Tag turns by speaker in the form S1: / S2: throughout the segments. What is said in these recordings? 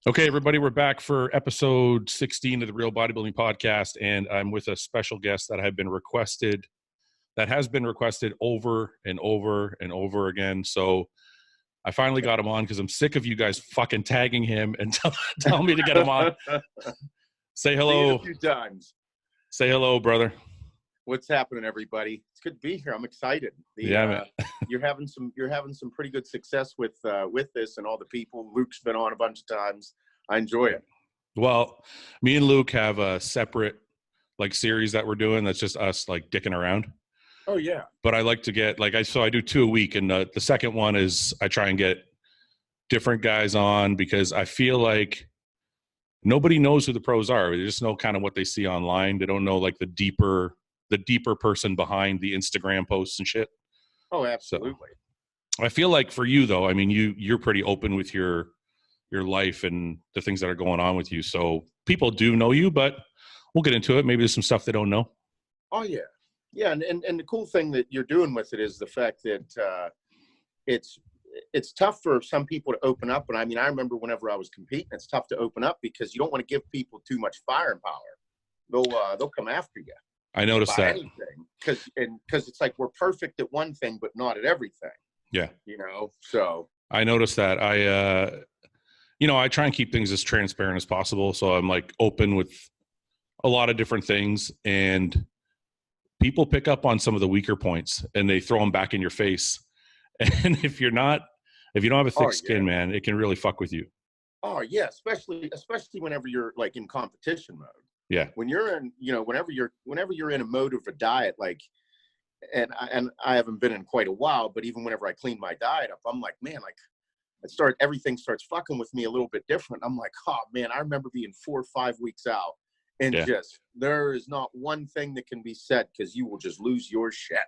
S1: Okay, everybody, we're back for episode 16 of the Real Bodybuilding Podcast, and I'm with a special guest that has been requested over and over and over again. So I finally got him on because I'm sick of you guys fucking tagging him and tell me to get him on. Say hello.
S2: A few times.
S1: Say hello, brother.
S2: What's happening, everybody? It's good to be here. I'm excited.
S1: Man.
S2: You're having some pretty good success with this and all the people. Luke's been on a bunch of times. I enjoy it.
S1: Well, me and Luke have a separate series that we're doing. That's just us dicking around.
S2: Oh yeah.
S1: But I like to get I do 2 a week, and the second one is I try and get different guys on because I feel like nobody knows who the pros are. They just know kind of what they see online. They don't know the deeper person behind the Instagram posts and shit.
S2: Oh, absolutely.
S1: So, I feel like for you though, I mean, you're pretty open with your life and the things that are going on with you. So people do know you, but we'll get into it. Maybe there's some stuff they don't know.
S2: Oh yeah. Yeah. And the cool thing that you're doing with it is the fact that it's tough for some people to open up. And I mean, I remember whenever I was competing, it's tough to open up because you don't want to give people too much fire and power. They'll come after you.
S1: I noticed that.
S2: Because it's like we're perfect at one thing, but not at everything.
S1: Yeah.
S2: So.
S1: I noticed that. I try and keep things as transparent as possible. So I'm open with a lot of different things, and people pick up on some of the weaker points and they throw them back in your face. And if you don't have a thick skin, man, it can really fuck with you.
S2: Oh yeah. Especially whenever you're in competition mode.
S1: Yeah.
S2: When you're in, whenever you're in a mode of a diet, and I haven't been in quite a while, but even whenever I clean my diet up, I'm like, man, everything starts fucking with me a little bit different. I'm like, oh man, I remember being 4 or 5 weeks out and there is not one thing that can be said because you will just lose your shit.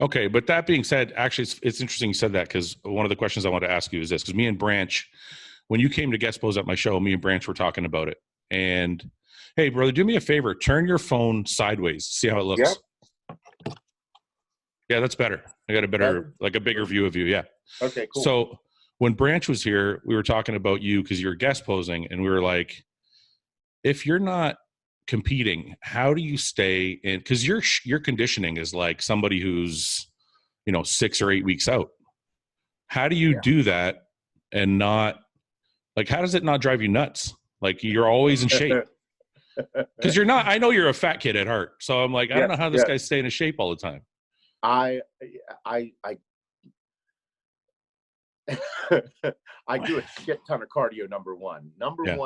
S1: Okay. But that being said, actually it's interesting you said that because one of the questions I want to ask you is this, because me and Branch, when you came to guest pose at my show, me and Branch were talking about it. And hey, brother, do me a favor. Turn your phone sideways. See how it looks. Yeah, that's better. I got a bigger view of you. Yeah.
S2: Okay, cool.
S1: So when Branch was here, we were talking about you because you're guest posing, and we were like, if you're not competing, how do you stay in? Because your conditioning is like somebody who's 6 or 8 weeks out. How do you do that and not how does it not drive you nuts? You're always in shape. Because you're not. I know you're a fat kid at heart, so I'm I don't know how this guy's staying in shape all the time.
S2: I do a shit ton of cardio. Number one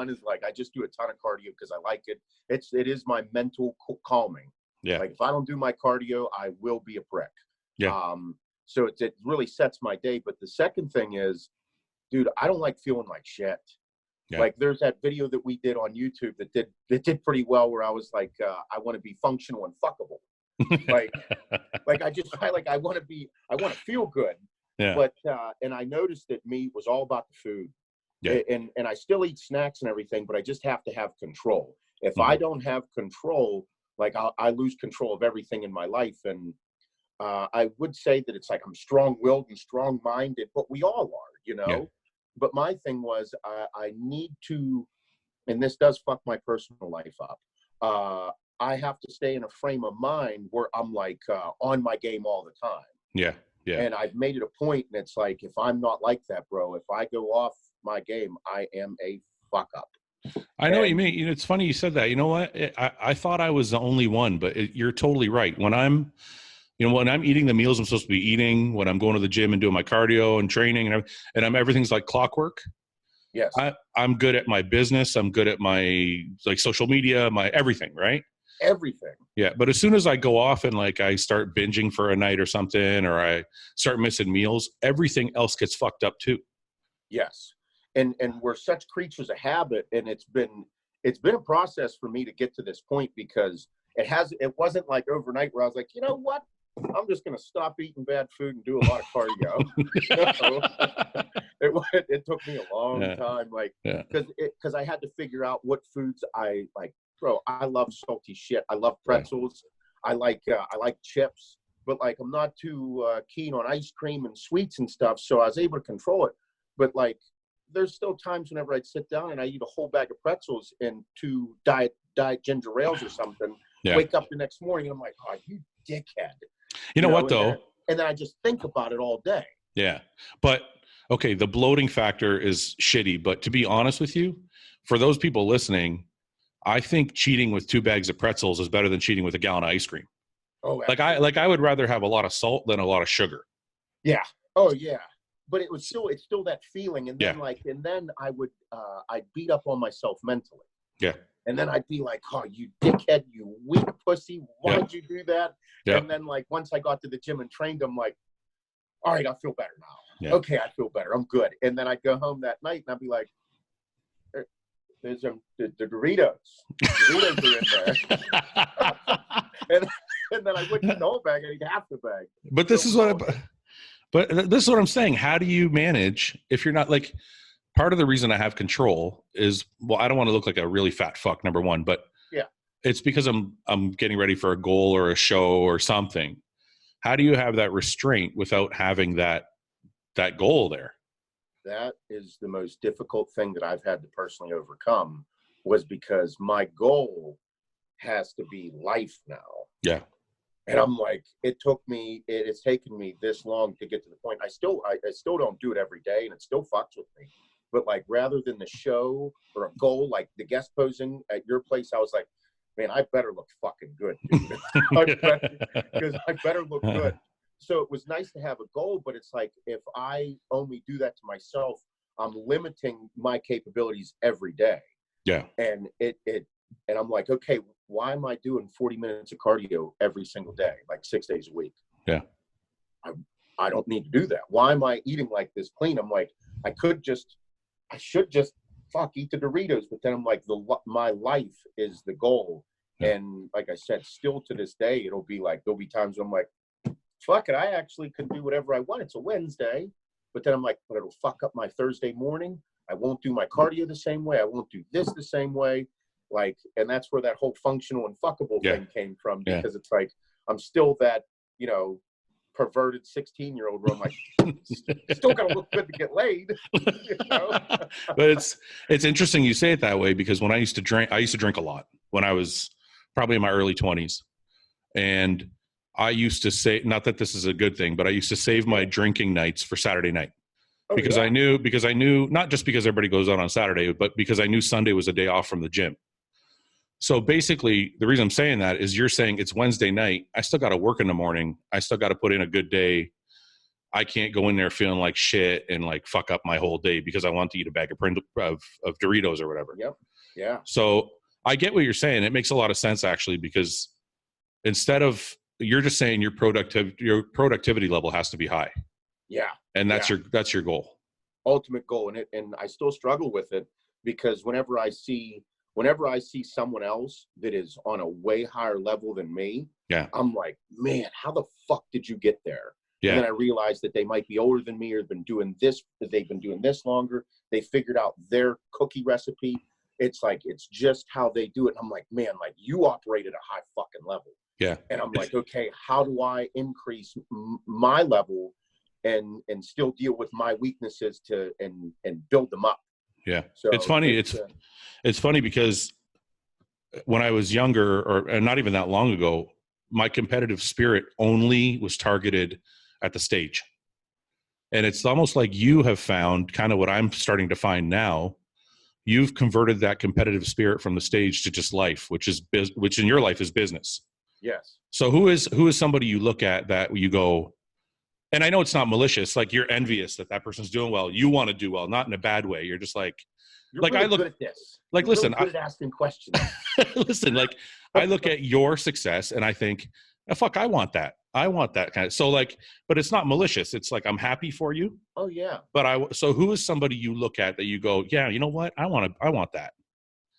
S2: is I just do a ton of cardio because I like it. It is my mental calming.
S1: Yeah.
S2: If I don't do my cardio, I will be a prick.
S1: Yeah.
S2: So it really sets my day. But the second thing is, dude, I don't like feeling like shit. Yeah. There's that video that we did on YouTube that did pretty well where I was I want to be functional and fuckable. I want to feel good.
S1: Yeah.
S2: But and I noticed that me was all about the food.
S1: Yeah.
S2: And I still eat snacks and everything, but I just have to have control. If I don't have control, I lose control of everything in my life. And I would say that it's I'm strong-willed and strong-minded, but we all are,
S1: Yeah.
S2: But my thing was I need to, and this does fuck my personal life up. I have to stay in a frame of mind where I'm on my game all the time.
S1: Yeah. Yeah.
S2: And I've made it a point, and it's if I'm not like that, bro, if I go off my game, I am a fuck up.
S1: I know what you mean. It's funny you said that. You know what? I thought I was the only one, but you're totally right. When I'm eating the meals I'm supposed to be eating, when I'm going to the gym and doing my cardio and training and everything's like clockwork.
S2: Yes.
S1: I'm good at my business. I'm good at my social media, my everything, right?
S2: Everything.
S1: Yeah. But as soon as I go off and I start binging for a night or something, or I start missing meals, everything else gets fucked up too.
S2: Yes. And we're such creatures of habit. And it's been a process for me to get to this point because it wasn't overnight where I was like, you know what? I'm just going to stop eating bad food and do a lot of cardio. It took me a long time, because I had to figure out what foods I like. Bro, I love salty shit. I love pretzels. I like chips, but I'm not too keen on ice cream and sweets and stuff. So I was able to control it. But there's still times whenever I'd sit down and I eat a whole bag of pretzels and 2 diet ginger ales or something.
S1: Yeah.
S2: Wake up the next morning and I'm like, oh, you dickhead.
S1: You know what though?
S2: And then I just think about it all day.
S1: Yeah. But okay, the bloating factor is shitty, but to be honest with you, for those people listening, I think cheating with 2 bags of pretzels is better than cheating with a gallon of ice cream.
S2: Oh,
S1: I would rather have a lot of salt than a lot of sugar.
S2: Yeah. Oh yeah. But it's still that feeling. And then I would I'd beat up on myself mentally.
S1: Yeah.
S2: And then I'd be like, oh, you dickhead, you weak pussy. Why'd you do that?
S1: Yep.
S2: And then like once I got to the gym and trained, I'm like, all right, I feel better now.
S1: Yeah.
S2: Okay, I feel better. I'm good. And then I'd go home that night and I'd be like, there's the Doritos. Doritos are in there. and then I wouldn't eat the whole bag. I'd eat half the bag.
S1: But this is what I'm saying. How do you manage if you're not like, part of the reason I have control is, well, I don't want to look like a really fat fuck, number one, but
S2: yeah,
S1: it's because I'm getting ready for a goal or a show or something. How do you have that restraint without having that goal there?
S2: That is the most difficult thing that I've had to personally overcome, was because my goal has to be life now.
S1: Yeah.
S2: And I'm like, it's taken me this long to get to the point. I still don't do it every day and it still fucks with me. But like, rather than the show or a goal, like the guest posing at your place, I was like, man, I better look fucking good, dude. Because I better look good. So it was nice to have a goal, but it's like, if I only do that to myself, I'm limiting my capabilities every day.
S1: Yeah.
S2: And and I'm like, okay, why am I doing 40 minutes of cardio every single day, like 6 days a week?
S1: Yeah.
S2: I don't need to do that. Why am I eating like this clean? I'm like, I should just eat the Doritos, but then I'm like, my life is the goal. Yeah. And like I said, still to this day, there'll be times when I'm like, fuck it, I actually can do whatever I want. It's a Wednesday, but then I'm like, but it'll fuck up my Thursday morning. I won't do my cardio the same way. I won't do this the same way. Like, and that's where that whole functional and fuckable thing came from, because it's like, I'm still that, perverted 16-year-old where I'm like, still gotta look good to get laid.
S1: But it's interesting you say it that way, because when I used to drink a lot when I was probably in my early 20s. And I used to say, not that this is a good thing, but I used to save my drinking nights for Saturday night. Because I knew, not just because everybody goes out on Saturday, but because I knew Sunday was a day off from the gym. So basically, the reason I'm saying that is, you're saying it's Wednesday night. I still got to work in the morning. I still got to put in a good day. I can't go in there feeling like shit and like fuck up my whole day because I want to eat a bag of Doritos or whatever.
S2: Yep. Yeah.
S1: So I get what you're saying. It makes a lot of sense, actually, because instead of, you're just saying your productivity level has to be high.
S2: Yeah.
S1: And that's your goal.
S2: Ultimate goal. And I still struggle with it, because whenever I see someone else that is on a way higher level than me, I'm like, man, how the fuck did you get there? Yeah. And then I realized that they might be older than me, or they've been doing this longer. They figured out their cookie recipe. It's like, it's just how they do it. And I'm like, man, like, you operate at a high fucking level.
S1: Yeah.
S2: And I'm like, okay, how do I increase my level and still deal with my weaknesses and build them up?
S1: Yeah. So it's funny. It's funny because when I was younger, or not even that long ago, my competitive spirit only was targeted at the stage. And it's almost like you have found kind of what I'm starting to find now. You've converted that competitive spirit from the stage to just life, which in your life is business.
S2: Yes. So
S1: who is somebody you look at that you go, and I know it's not malicious, like you're envious that person's doing well. You want to do well, not in a bad way. You're just like,
S2: you're really good at this.
S1: Like,
S2: you're
S1: listen,
S2: really good at asking questions.
S1: Listen, like, I look at your success and I think, oh, fuck, I want that. I want that kind of, so like, but it's not malicious. It's like, I'm happy for you.
S2: Oh yeah.
S1: But so who is somebody you look at that you go, yeah, you know what? I want that.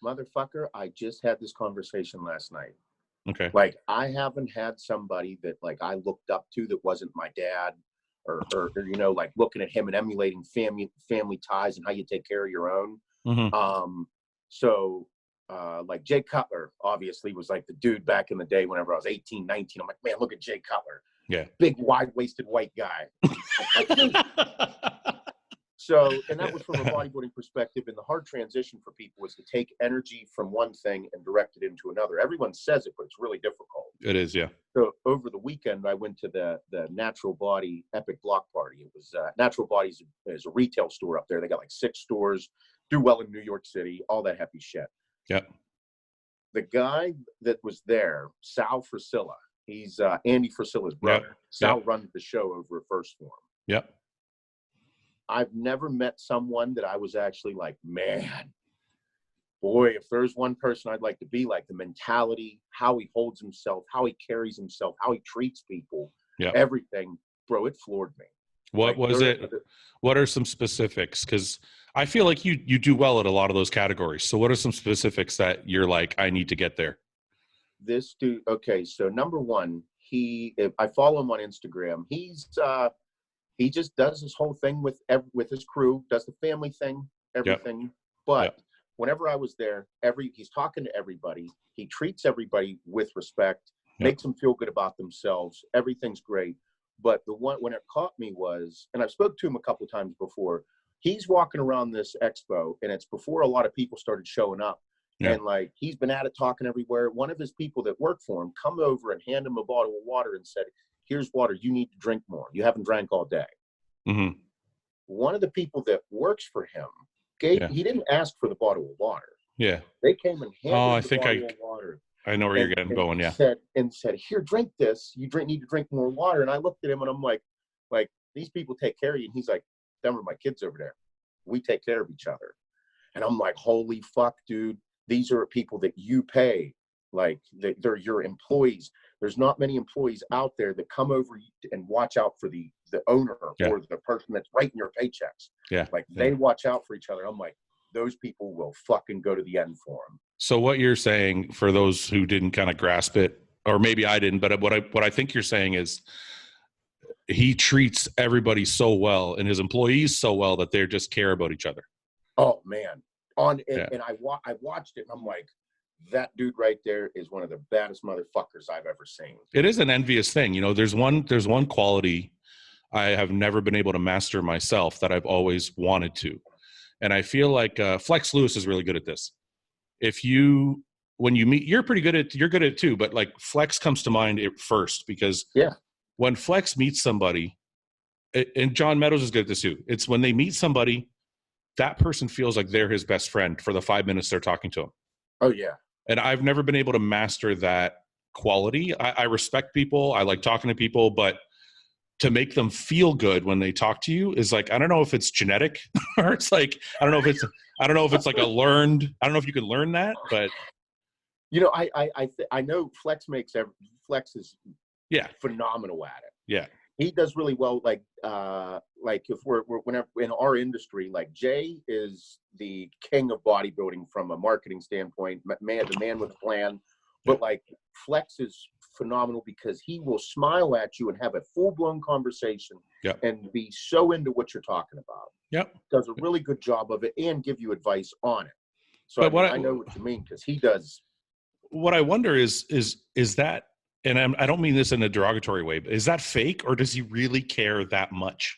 S2: Motherfucker, I just had this conversation last night.
S1: Okay.
S2: Like, I haven't had somebody that like I looked up to that wasn't my dad, or like looking at him and emulating family ties and how you take care of your own.
S1: Mm-hmm.
S2: So like Jay Cutler obviously was like the dude back in the day whenever I was 18, 19. I'm like, man, look at Jay Cutler.
S1: Yeah.
S2: Big, wide-waisted white guy. So, and that was from a bodybuilding perspective. And the hard transition for people was to take energy from one thing and direct it into another. Everyone says it, but it's really difficult.
S1: It is, yeah.
S2: So over the weekend, I went to the Natural Body Epic Block Party. It was Natural Bodies is a retail store up there. They got like 6 stores, do well in New York City, all that happy shit.
S1: Yep.
S2: The guy that was there, Sal Frasilla, he's Andy Frasilla's brother.
S1: Yep.
S2: Sal runs the show over at First Form.
S1: Yep.
S2: I've never met someone that I was actually like, man, boy, if there's one person I'd like to be like, the mentality, how he holds himself, how he carries himself, how he treats people, everything, bro, it floored me.
S1: What was it? What are some specifics? Because I feel like you do well at a lot of those categories. So what are some specifics that you're like, I need to get there?
S2: This dude, okay, so number one, I follow him on Instagram. He just does this whole thing with his crew, does the family thing, everything. Yep. But whenever I was there, he's talking to everybody. He treats everybody with respect, makes them feel good about themselves. Everything's great. But when it caught me was, and I've spoke to him a couple of times before, he's walking around this expo, and it's before a lot of people started showing up. Yeah. And like, he's been at it talking everywhere. One of his people that worked for him come over and hand him a bottle of water and said, here's water. You need to drink more. You haven't drank all day. Mm-hmm. One of the people that works for him he didn't ask for the bottle of water. Yeah. They came and handed the bottle of water.
S1: I know where you're getting going. Yeah.
S2: Said, here, drink this. You need to drink more water. And I looked at him and I'm like, these people take care of you. And he's like, them are my kids over there. We take care of each other. And I'm like, holy fuck, dude. These are people that you pay. Like, they're your employees. There's not many employees out there that come over and watch out for the owner or the person that's writing your paychecks. Yeah. Like, they watch out for each other. I'm like, those people will fucking go to the end for them.
S1: So what you're saying, for those who didn't kind of grasp it, or maybe I didn't, but what I think you're saying is he treats everybody so well and his employees so well that they just care about each other.
S2: Oh, man. And I watched it and I'm like, that dude right there is one of the baddest motherfuckers I've ever seen.
S1: It is an envious thing. You know, there's one quality I have never been able to master myself that I've always wanted to. And I feel like Flex Lewis is really good at this. When you meet, you're good at it too, but like Flex comes to mind first because when Flex meets somebody, and John Meadows is good at this too. It's when they meet somebody, that person feels like they're his best friend for the 5 minutes they're talking to him.
S2: Oh yeah.
S1: And I've never been able to master that quality. I respect people. I like talking to people, but to make them feel good when they talk to you is like, I don't know if it's genetic or it's like, I don't know if it's like a learned, I don't know if you can learn that, but
S2: you know, I know Flex is phenomenal at it.
S1: Yeah.
S2: He does really well. Like if whenever in our industry, like Jay is the king of bodybuilding from a marketing standpoint, the man with a plan. But like Flex is phenomenal because he will smile at you and have a full-blown conversation and be so into what you're talking about. Yep. Does a really good job of it and give you advice on it. So I know what you mean because he does.
S1: What I wonder is that, and I don't mean this in a derogatory way, but is that fake or does he really care that much?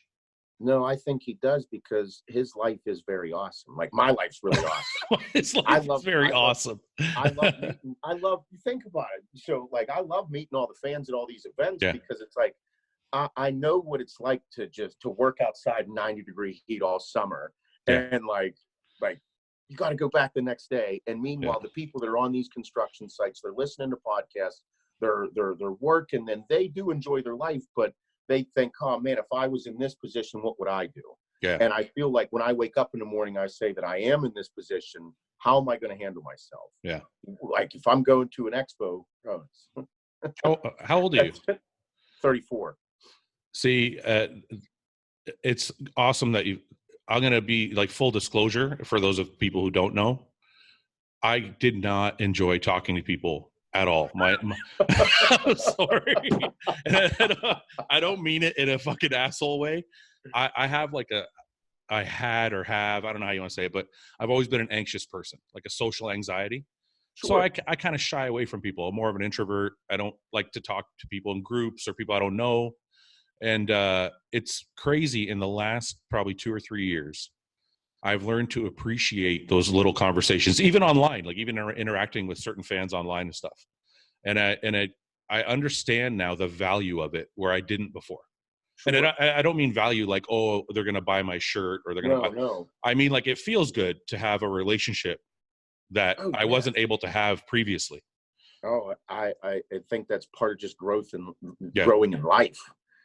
S2: No, I think he does because his life is very awesome. Like my life's really awesome.
S1: His life is very awesome.
S2: I love, you think about it. So like, I love meeting all the fans at all these events because it's like, I know what it's like to work outside 90-degree heat all summer. And like you got to go back the next day. And meanwhile, the people that are on these construction sites, they're listening to podcasts, they're working, and they do enjoy their life, but they think, oh man, if I was in this position, what would I do? Yeah. And I feel like when I wake up in the morning, I say that I am in this position. How am I going to handle myself? Yeah. Like if I'm going to an expo.
S1: How old are you?
S2: 34.
S1: See, it's awesome that I'm going to be like full disclosure for those of people who don't know. I did not enjoy talking to people at all. I'm sorry. I don't mean it in a fucking asshole way. I have like I don't know how you want to say it, but I've always been an anxious person, like a social anxiety. Sure. So I kind of shy away from people. I'm more of an introvert. I don't like to talk to people in groups or people I don't know. And it's crazy. In the last probably 2 or 3 years, I've learned to appreciate those little conversations, even online, like even interacting with certain fans online and stuff. And I understand now the value of it where I didn't before.
S2: Sure.
S1: And I don't mean value like, oh, they're going to buy my shirt or they're going to buy.
S2: No.
S1: I mean, like, it feels good to have a relationship that I wasn't able to have previously.
S2: Oh, I think that's part of just growth and growing in life.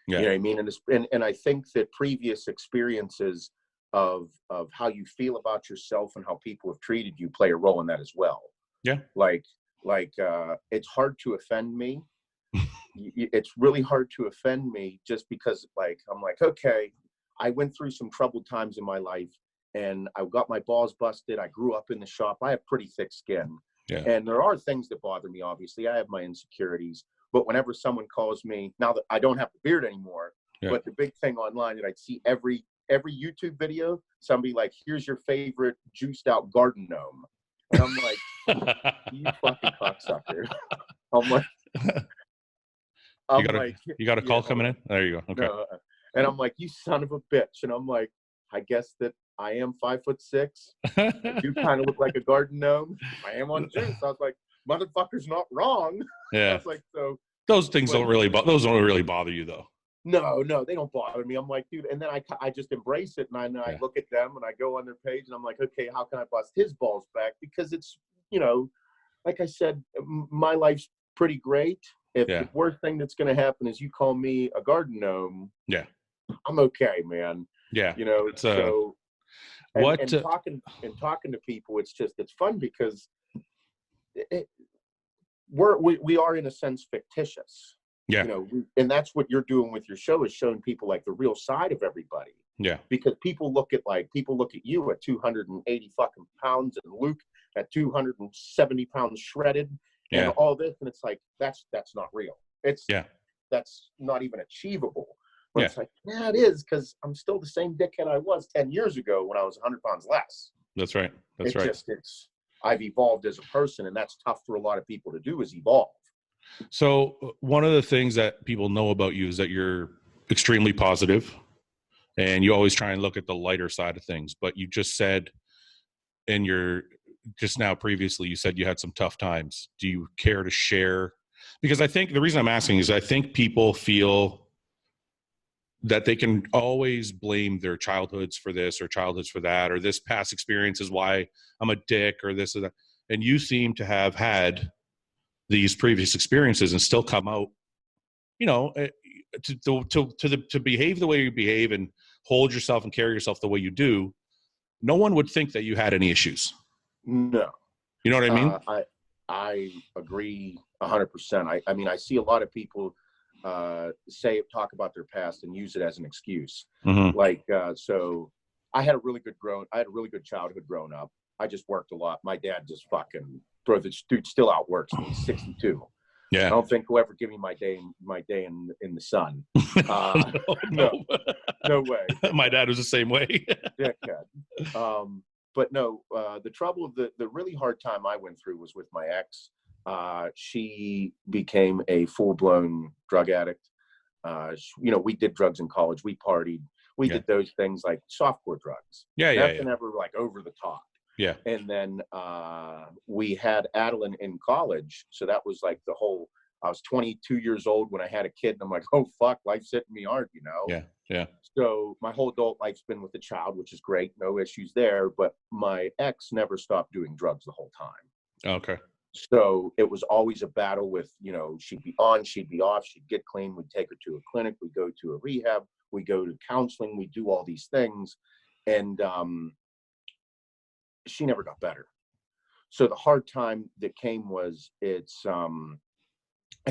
S1: Yeah.
S2: You know what I mean? And I think that previous experiences of how you feel about yourself and how people have treated you play a role in that as well.
S1: Yeah.
S2: Like it's hard to offend me. It's really hard to offend me just because, like, I'm like, okay, I went through some troubled times in my life and I got my balls busted. I grew up in the shop. I have pretty thick skin.
S1: Yeah.
S2: And there are things that bother me, obviously. I have my insecurities. But whenever someone calls me, now that I don't have a beard anymore, but the big thing online that I'd see every YouTube video, somebody like, here's your favorite juiced out garden gnome. And I'm like, you fucking cocksucker. I'm like,
S1: you got a call coming in? There you go. Okay.
S2: No, and I'm like, you son of a bitch. And I'm like, I guess that I am 5'6". I do kind of look like a garden gnome. I am on juice. I was like, motherfucker's not wrong.
S1: Yeah.
S2: I was like, so
S1: those things don't really bother you though.
S2: No, they don't bother me. I'm like, dude, and then I just embrace it, and I look at them and I go on their page and I'm like, okay, how can I bust his balls back? Because it's, you know, like I said, my life's pretty great. If the worst thing that's going to happen is you call me a garden gnome, I'm okay, man.
S1: Yeah,
S2: you know. So talking to people, it's fun because we are in a sense fictitious.
S1: Yeah.
S2: You know, and that's what you're doing with your show, is showing people like the real side of everybody.
S1: Yeah.
S2: Because people look at you at 280 fucking pounds and Luke at 270 pounds shredded and all this, and it's like that's not real. That's not even achievable. But it's like, yeah, it is, because I'm still the same dickhead I was 10 years ago when I was 100 pounds less.
S1: That's right.
S2: I've evolved as a person, and that's tough for a lot of people to do, is evolve.
S1: So one of the things that people know about you is that you're extremely positive and you always try and look at the lighter side of things. But you just said just now previously, you said you had some tough times. Do you care to share? Because I think the reason I'm asking is I think people feel that they can always blame their childhoods for this or childhoods for that, or this past experience is why I'm a dick or this or that. And you seem to have had these previous experiences and still come out, you know, to behave the way you behave and hold yourself and carry yourself the way you do. No one would think that you had any issues.
S2: No.
S1: You know what I mean?
S2: I agree 100%. I mean, I see a lot of people talk about their past and use it as an excuse.
S1: Mm-hmm.
S2: Like, so I had a really good childhood growing up. I just worked a lot. My dad just fucking, bro, this dude still outworks me. He's 62.
S1: Yeah.
S2: I don't think he'll ever give me my day in the sun. No way.
S1: My dad was the same way.
S2: Dickhead. But no, the trouble, the really hard time I went through was with my ex. She became a full-blown drug addict. You know, we did drugs in college. We partied. We did those things like softcore drugs. Nothing ever like over the top.
S1: Yeah.
S2: And then we had Adeline in college. So that was like I was 22 years old when I had a kid. And I'm like, oh, fuck, life's hitting me hard, you know?
S1: Yeah. Yeah.
S2: So my whole adult life's been with a child, which is great. No issues there. But my ex never stopped doing drugs the whole time.
S1: Okay.
S2: So it was always a battle with, you know, she'd be on, she'd be off, she'd get clean. We'd take her to a clinic. We'd go to a rehab. We go to counseling. We do all these things. And she never got better. So the hard time that came was it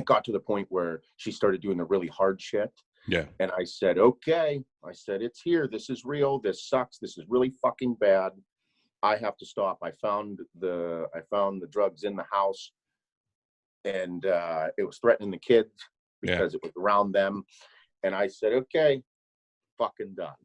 S2: got to the point where she started doing the really hard shit.
S1: Yeah.
S2: And I said, okay. I said, it's here. This is real. This sucks. This is really fucking bad. I have to stop. I found the drugs in the house, and it was threatening the kids because it was around them. And I said, okay, fucking done.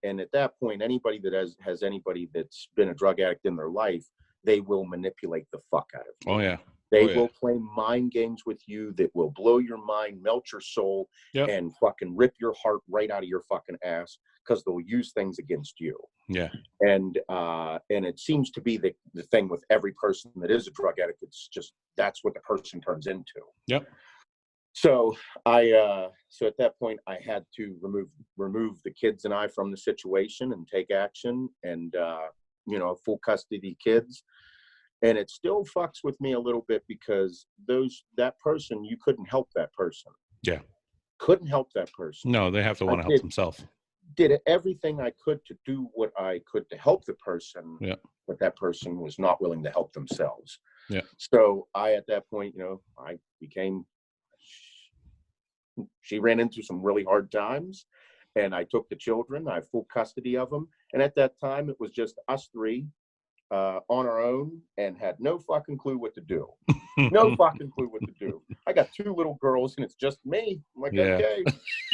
S2: And at that point, anybody that has anybody that's been a drug addict in their life, they will manipulate the fuck out of you.
S1: Oh yeah.
S2: They will play mind games with you that will blow your mind, melt your soul, and fucking rip your heart right out of your fucking ass, because they'll use things against you.
S1: Yeah.
S2: And it seems to be the thing with every person that is a drug addict. It's just, that's what the person turns into.
S1: Yep.
S2: So so at that point I had to remove the kids and I from the situation and take action, and, full custody kids. And it still fucks with me a little bit, because that person, you couldn't help that person.
S1: Yeah.
S2: Couldn't help that person.
S1: No, they have to want to help themselves.
S2: Did everything I could to do what I could to help the person.
S1: Yeah.
S2: But that person was not willing to help themselves.
S1: Yeah.
S2: So at that point, she ran into some really hard times, and I took the children. I had full custody of them. And at that time, it was just us three on our own, and had no fucking clue what to do. No fucking clue what to do. I got two little girls, and it's just me. I'm like, okay,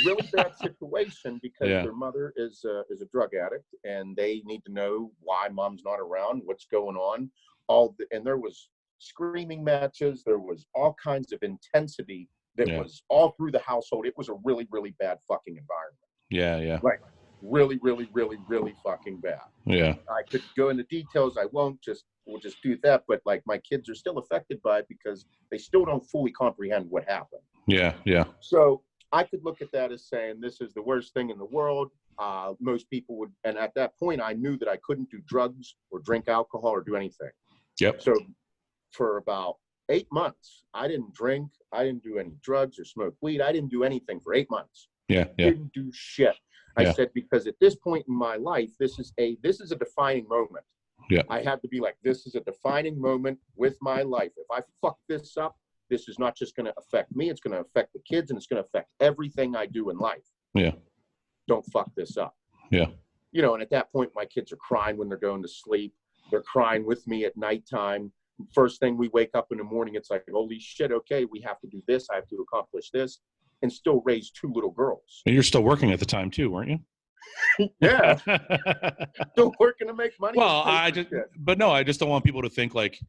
S2: really bad situation, because their mother is a drug addict, and they need to know why mom's not around, what's going on. And there was screaming matches. There was all kinds of intensity that was all through the household. It was a really, really bad fucking environment.
S1: Yeah, yeah.
S2: Like, really, really, really, really fucking bad.
S1: Yeah.
S2: I could go into details. I won't. We'll just do that. But like, my kids are still affected by it, because they still don't fully comprehend what happened.
S1: Yeah, yeah.
S2: So I could look at that as saying, this is the worst thing in the world. Most people would, and at that point, I knew that I couldn't do drugs or drink alcohol or do anything.
S1: Yep.
S2: So for about 8 months, I didn't drink. I didn't do any drugs or smoke weed. I didn't do anything for 8 months.
S1: Yeah, yeah.
S2: Didn't do shit. I said, because at this point in my life, this is a defining moment.
S1: Yeah.
S2: I had to be like, this is a defining moment with my life. If I fuck this up, this is not just going to affect me. It's going to affect the kids, and it's going to affect everything I do in life.
S1: Yeah.
S2: Don't fuck this up.
S1: Yeah.
S2: And at that point, my kids are crying when they're going to sleep. They're crying with me at nighttime. First thing we wake up in the morning, it's like, holy shit, okay, we have to do this. I have to accomplish this, and still raise two little girls.
S1: And you're still working at the time too, weren't you?
S2: Yeah. Still working to make money.
S1: Well, I just don't want people to think like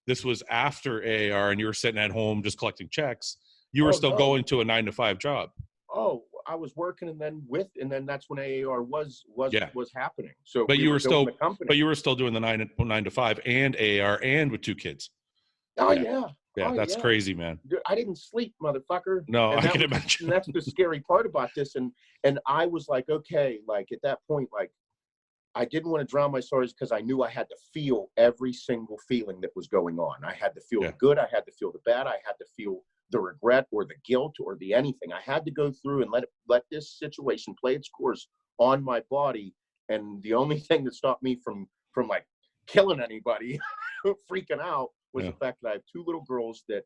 S1: this was after AAR and you were sitting at home just collecting checks. You were still going to a 9-to-5 job.
S2: Oh, I was working, and then that's when AAR was happening. So,
S1: but you were still doing the 9 to 5 and AAR and with two kids.
S2: Oh yeah.
S1: Yeah, that's crazy, man.
S2: Dude, I didn't sleep, motherfucker.
S1: No, I can imagine.
S2: And that's the scary part about this. And I was like, okay, like at that point, like I didn't want to drown my sorrows, because I knew I had to feel every single feeling that was going on. I had to feel the good. I had to feel the bad. I had to feel the regret or the guilt or the anything. I had to go through and let this situation play its course on my body. And the only thing that stopped me from like killing anybody, freaking out, was the fact that I have two little girls that,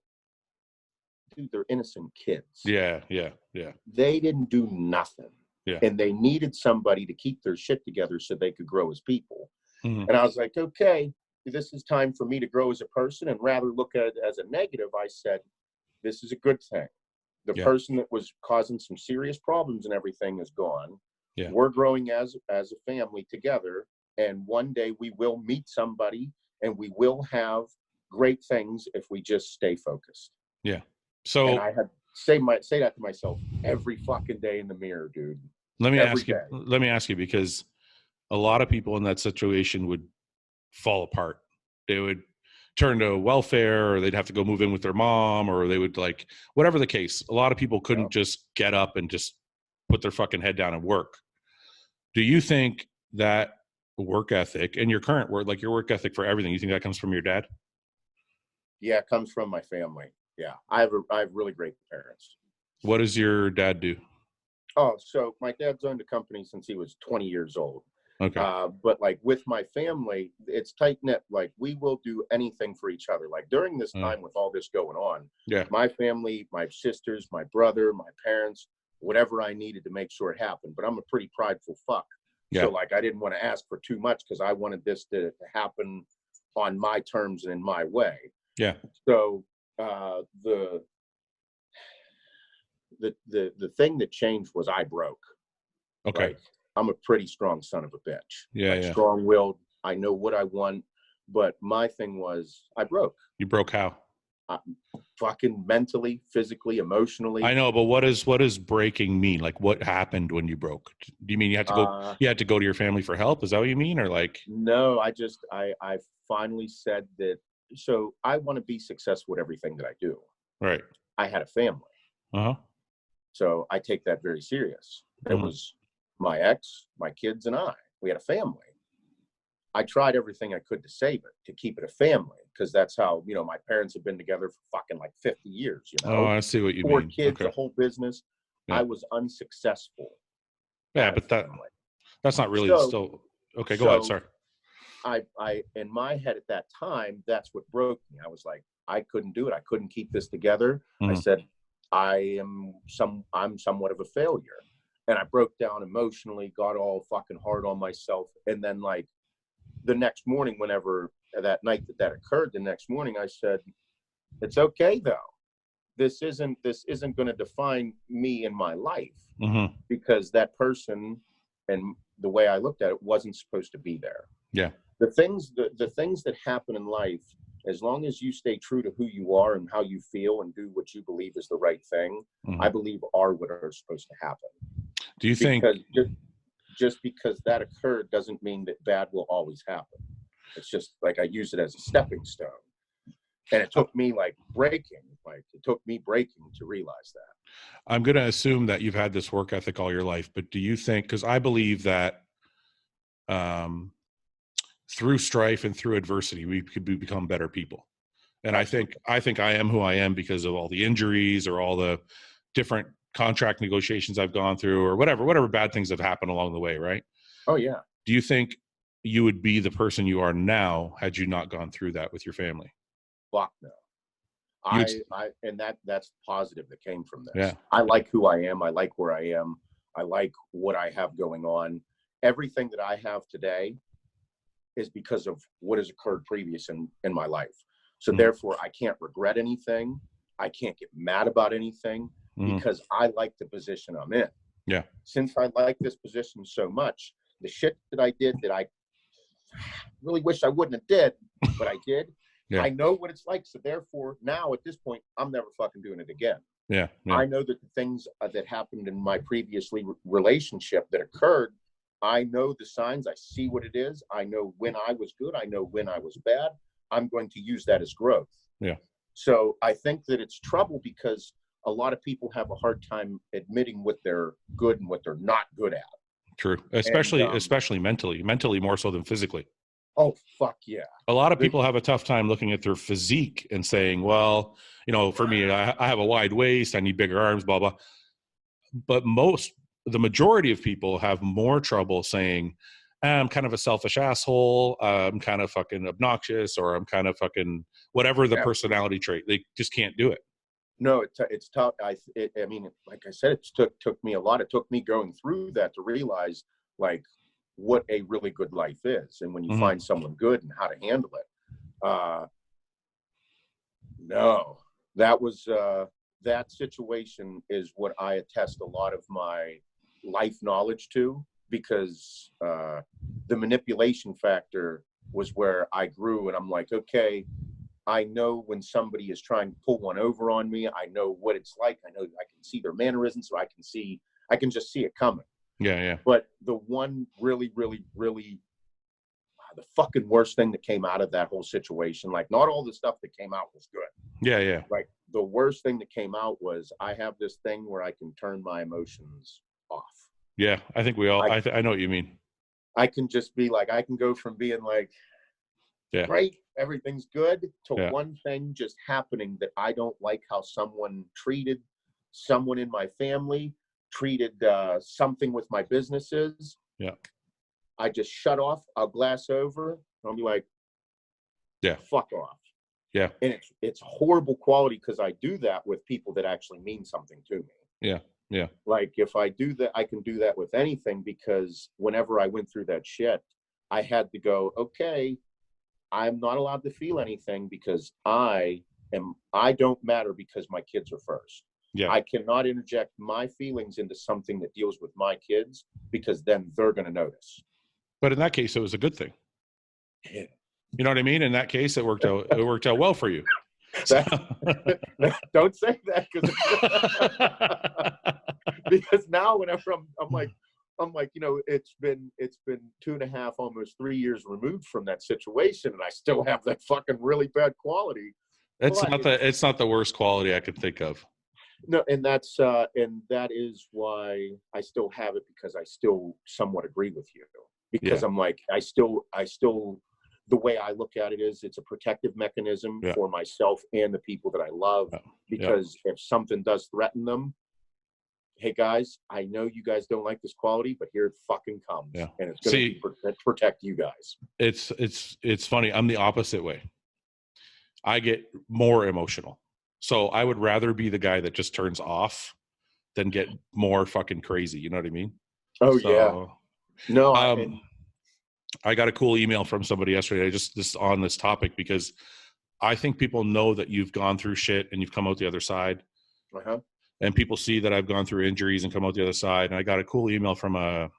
S2: dude, they're innocent kids.
S1: Yeah, yeah, yeah.
S2: They didn't do nothing.
S1: Yeah.
S2: And they needed somebody to keep their shit together so they could grow as people.
S1: Mm-hmm.
S2: And I was like, okay, this is time for me to grow as a person, and rather look at it as a negative. I said, this is a good thing. The person that was causing some serious problems and everything is gone.
S1: Yeah.
S2: We're growing as a family together. And one day we will meet somebody, and we will have great things if we just stay focused.
S1: Yeah. So
S2: and I had say that to myself every fucking day in the mirror, dude.
S1: Let me ask you, because a lot of people in that situation would fall apart. They would turn to welfare, or they'd have to go move in with their mom, or they would, like, whatever the case. A lot of people couldn't just get up and just put their fucking head down and work. Do you think that work ethic and your current work, like your work ethic for everything, you think that comes from your dad?
S2: Yeah, it comes from my family. Yeah, I have really great parents.
S1: What does your dad do?
S2: Oh, so my dad's owned a company since he was 20 years old.
S1: Okay.
S2: But like with my family, it's tight knit. Like we will do anything for each other. Like during this time with all this going on, my family, my sisters, my brother, my parents, whatever I needed to make sure it happened. But I'm a pretty prideful fuck. Yeah. So like I didn't want to ask for too much, because I wanted this to happen on my terms and in my way.
S1: Yeah.
S2: So the thing that changed was I broke.
S1: Okay.
S2: Like, I'm a pretty strong son of a bitch.
S1: Yeah,
S2: like, strong-willed. I know what I want, but my thing was I broke.
S1: You broke how?
S2: fucking mentally, physically, emotionally.
S1: I know, but what does breaking mean? Like, what happened when you broke? Do you mean you had to go? You had to go to your family for help? Is that what you mean, or like?
S2: No, I finally said that. So I want to be successful at everything that I do.
S1: Right.
S2: I had a family. So I take that very serious. It was my ex, my kids, and I. We had a family. I tried everything I could to save it, to keep it a family, because that's how, you know, my parents have been together for fucking like 50 years, you know?
S1: Oh, I see what you mean.
S2: 4 kids, a whole business.
S1: Yeah.
S2: I was unsuccessful.
S1: Yeah, but that's not really still. Okay, go ahead. Sorry.
S2: I in my head at that time, that's what broke me. I was like, I couldn't do it. I couldn't keep this together. I said, I'm somewhat of a failure. And I broke down emotionally, got all fucking hard on myself. And then like the next morning, whenever that night that occurred, the next morning I said, it's okay though. This isn't going to define me in my life, because that person and the way I looked at it wasn't supposed to be there. Yeah. The things that happen in life, as long as you stay true to who you are and how you feel and do what you believe is the right thing, I believe are what are supposed to happen.
S1: Do you think
S2: just because that occurred doesn't mean that bad will always happen? It's just like I use it as a stepping stone. And it took me breaking to realize that.
S1: I'm going to assume that you've had this work ethic all your life, but do you think, because I believe that through strife and through adversity, we could become better people. And absolutely. I think I am who I am because of all the injuries or all the different contract negotiations I've gone through or whatever bad things have happened along the way. Right.
S2: Oh yeah.
S1: Do you think you would be the person you are now had you not gone through that with your family?
S2: Fuck no. And that's positive that came from this.
S1: Yeah.
S2: I like who I am. I like where I am. I like what I have going on. Everything that I have today is because of what has occurred previous in my life. So therefore I can't regret anything. I can't get mad about anything because I like the position I'm in.
S1: Yeah.
S2: Since I like this position so much, the shit that I did that I really wish I wouldn't have did, but I did. Yeah. I know what it's like. So therefore now at this point, I'm never fucking doing it again.
S1: Yeah. Yeah.
S2: I know that the things that happened in my previously relationship that occurred, I know the signs. I see what it is. I know when I was good. I know when I was bad. I'm going to use that as growth.
S1: Yeah.
S2: So I think that it's trouble because a lot of people have a hard time admitting what they're good and what they're not good at.
S1: True. Especially mentally more so than physically.
S2: Oh, fuck yeah.
S1: A lot of people have a tough time looking at their physique and saying, well, you know, for me, I have a wide waist. I need bigger arms, blah, blah. But the majority of people have more trouble saying, I'm kind of a selfish asshole. I'm kind of fucking obnoxious, or I'm kind of fucking whatever the personality trait. They just can't do it.
S2: No, it's tough. I mean, like I said, it took me a lot. It took me going through that to realize what a really good life is. And when you find someone good and how to handle it. No, that was, that situation is what I attest a lot of my life knowledge to, because the manipulation factor was where I grew. And I'm like, okay, I know when somebody is trying to pull one over on me. I know what it's like. I know I can see their mannerisms, so I can just see it coming.
S1: Yeah, yeah.
S2: But the one really, really, really, the fucking worst thing that came out of that whole situation, not all the stuff that came out was good.
S1: Yeah, yeah.
S2: The worst thing that came out was I have this thing where I can turn my emotions off.
S1: Yeah, I think we all, I know what you mean.
S2: I can just be I can go from being great, everything's good, to one thing just happening that I don't like how someone treated someone in my family, treated something with my businesses.
S1: Yeah.
S2: I just shut off. I'll glass over. I'll be like,
S1: yeah,
S2: fuck off.
S1: Yeah.
S2: And it's horrible quality because I do that with people that actually mean something to me.
S1: Yeah. Yeah.
S2: If I do that, I can do that with anything, because whenever I went through that shit, I had to go, okay, I'm not allowed to feel anything because I don't matter because my kids are first.
S1: Yeah.
S2: I cannot interject my feelings into something that deals with my kids, because then they're going to notice.
S1: But in that case, it was a good thing.
S2: Yeah.
S1: You know what I mean? In that case, it worked out well for you. So,
S2: don't say that because now whenever I'm like, it's been 2.5, almost 3 years removed from that situation, and I still have that fucking really bad quality.
S1: it's not the worst quality I could think of.
S2: No, and that is why I still have it, because I still somewhat agree with you, because I'm like, I still the way I look at it is it's a protective mechanism for myself and the people that I love, because if something does threaten them, hey guys, I know you guys don't like this quality, but here it fucking comes, and it's going to protect you guys.
S1: It's funny. I'm the opposite way. I get more emotional. So I would rather be the guy that just turns off than get more fucking crazy. You know what I mean?
S2: Oh, yeah. No,
S1: I got a cool email from somebody yesterday, just on this topic, because I think people know that you've gone through shit and you've come out the other side. And people see that I've gone through injuries and come out the other side. And I got a cool email from a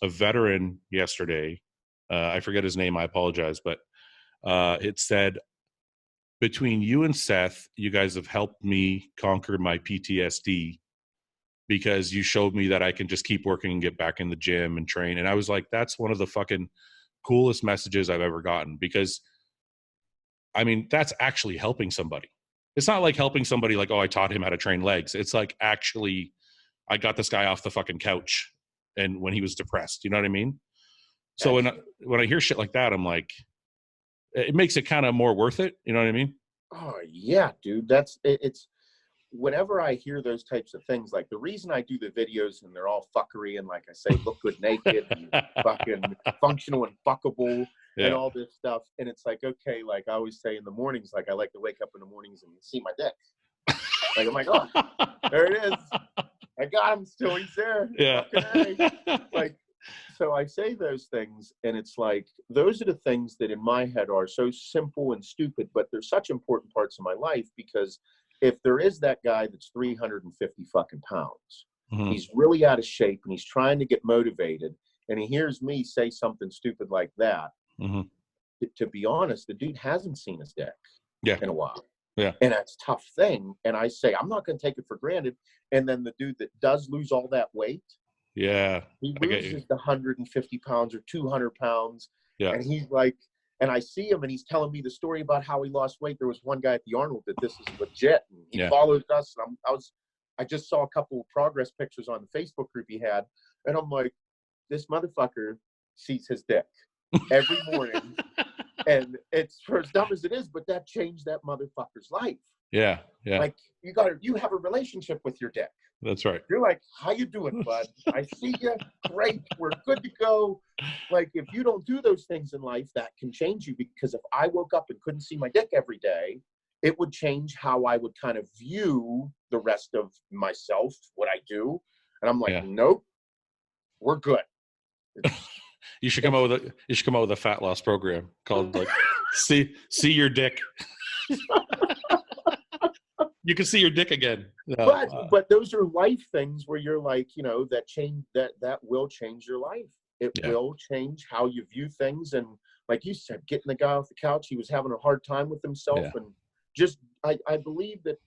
S1: veteran yesterday. I forget his name. I apologize. But it said, between you and Seth, you guys have helped me conquer my PTSD, because you showed me that I can just keep working and get back in the gym and train. And I was like, that's one of the fucking coolest messages I've ever gotten, because I mean, that's actually helping somebody. It's not like helping somebody like, oh, I taught him how to train legs. It's like, actually, I got this guy off the fucking couch and when he was depressed, you know what I mean? So when I hear shit like that, I'm like, it makes it kind of more worth it. You know what I mean?
S2: Oh yeah, dude. It's whenever I hear those types of things, like the reason I do the videos and they're all fuckery and, like I say, look good naked and fucking functional and fuckable and all this stuff. And it's like, okay, like I always say in the mornings, like I like to wake up in the mornings and see my dick. Like I'm like, oh, there it is. I got him still. He's there.
S1: Yeah.
S2: Like, so I say those things, and it's like, those are the things that in my head are so simple and stupid, but they're such important parts of my life, because if there is that guy that's 350 fucking pounds, he's really out of shape and he's trying to get motivated, and he hears me say something stupid like that, to be honest, the dude hasn't seen his dick in a while.
S1: Yeah.
S2: And that's a tough thing. And I say, I'm not going to take it for granted. And then the dude that does lose all that weight, he loses the 150 pounds or 200 pounds. Yeah. And he's like, and I see him and he's telling me the story about how he lost weight. There was one guy at the Arnold that this is legit. And he followed us. And I just saw a couple of progress pictures on the Facebook group he had. And I'm like, this motherfucker sees his dick every morning. And it's for as dumb as it is, but that changed that motherfucker's life.
S1: Yeah. Yeah.
S2: Like you have a relationship with your dick.
S1: That's right.
S2: You're like, how you doing, bud? I see you. Great. We're good to go. Like, if you don't do those things in life, that can change you, because if I woke up and couldn't see my dick every day, it would change how I would kind of view the rest of myself, what I do. And I'm like, nope, we're good.
S1: You should come out with a fat loss program called like see your dick. You can see your dick again.
S2: But those are life things where you're like, that will change your life. It will change how you view things. And like you said, getting the guy off the couch, he was having a hard time with himself. And just, I believe that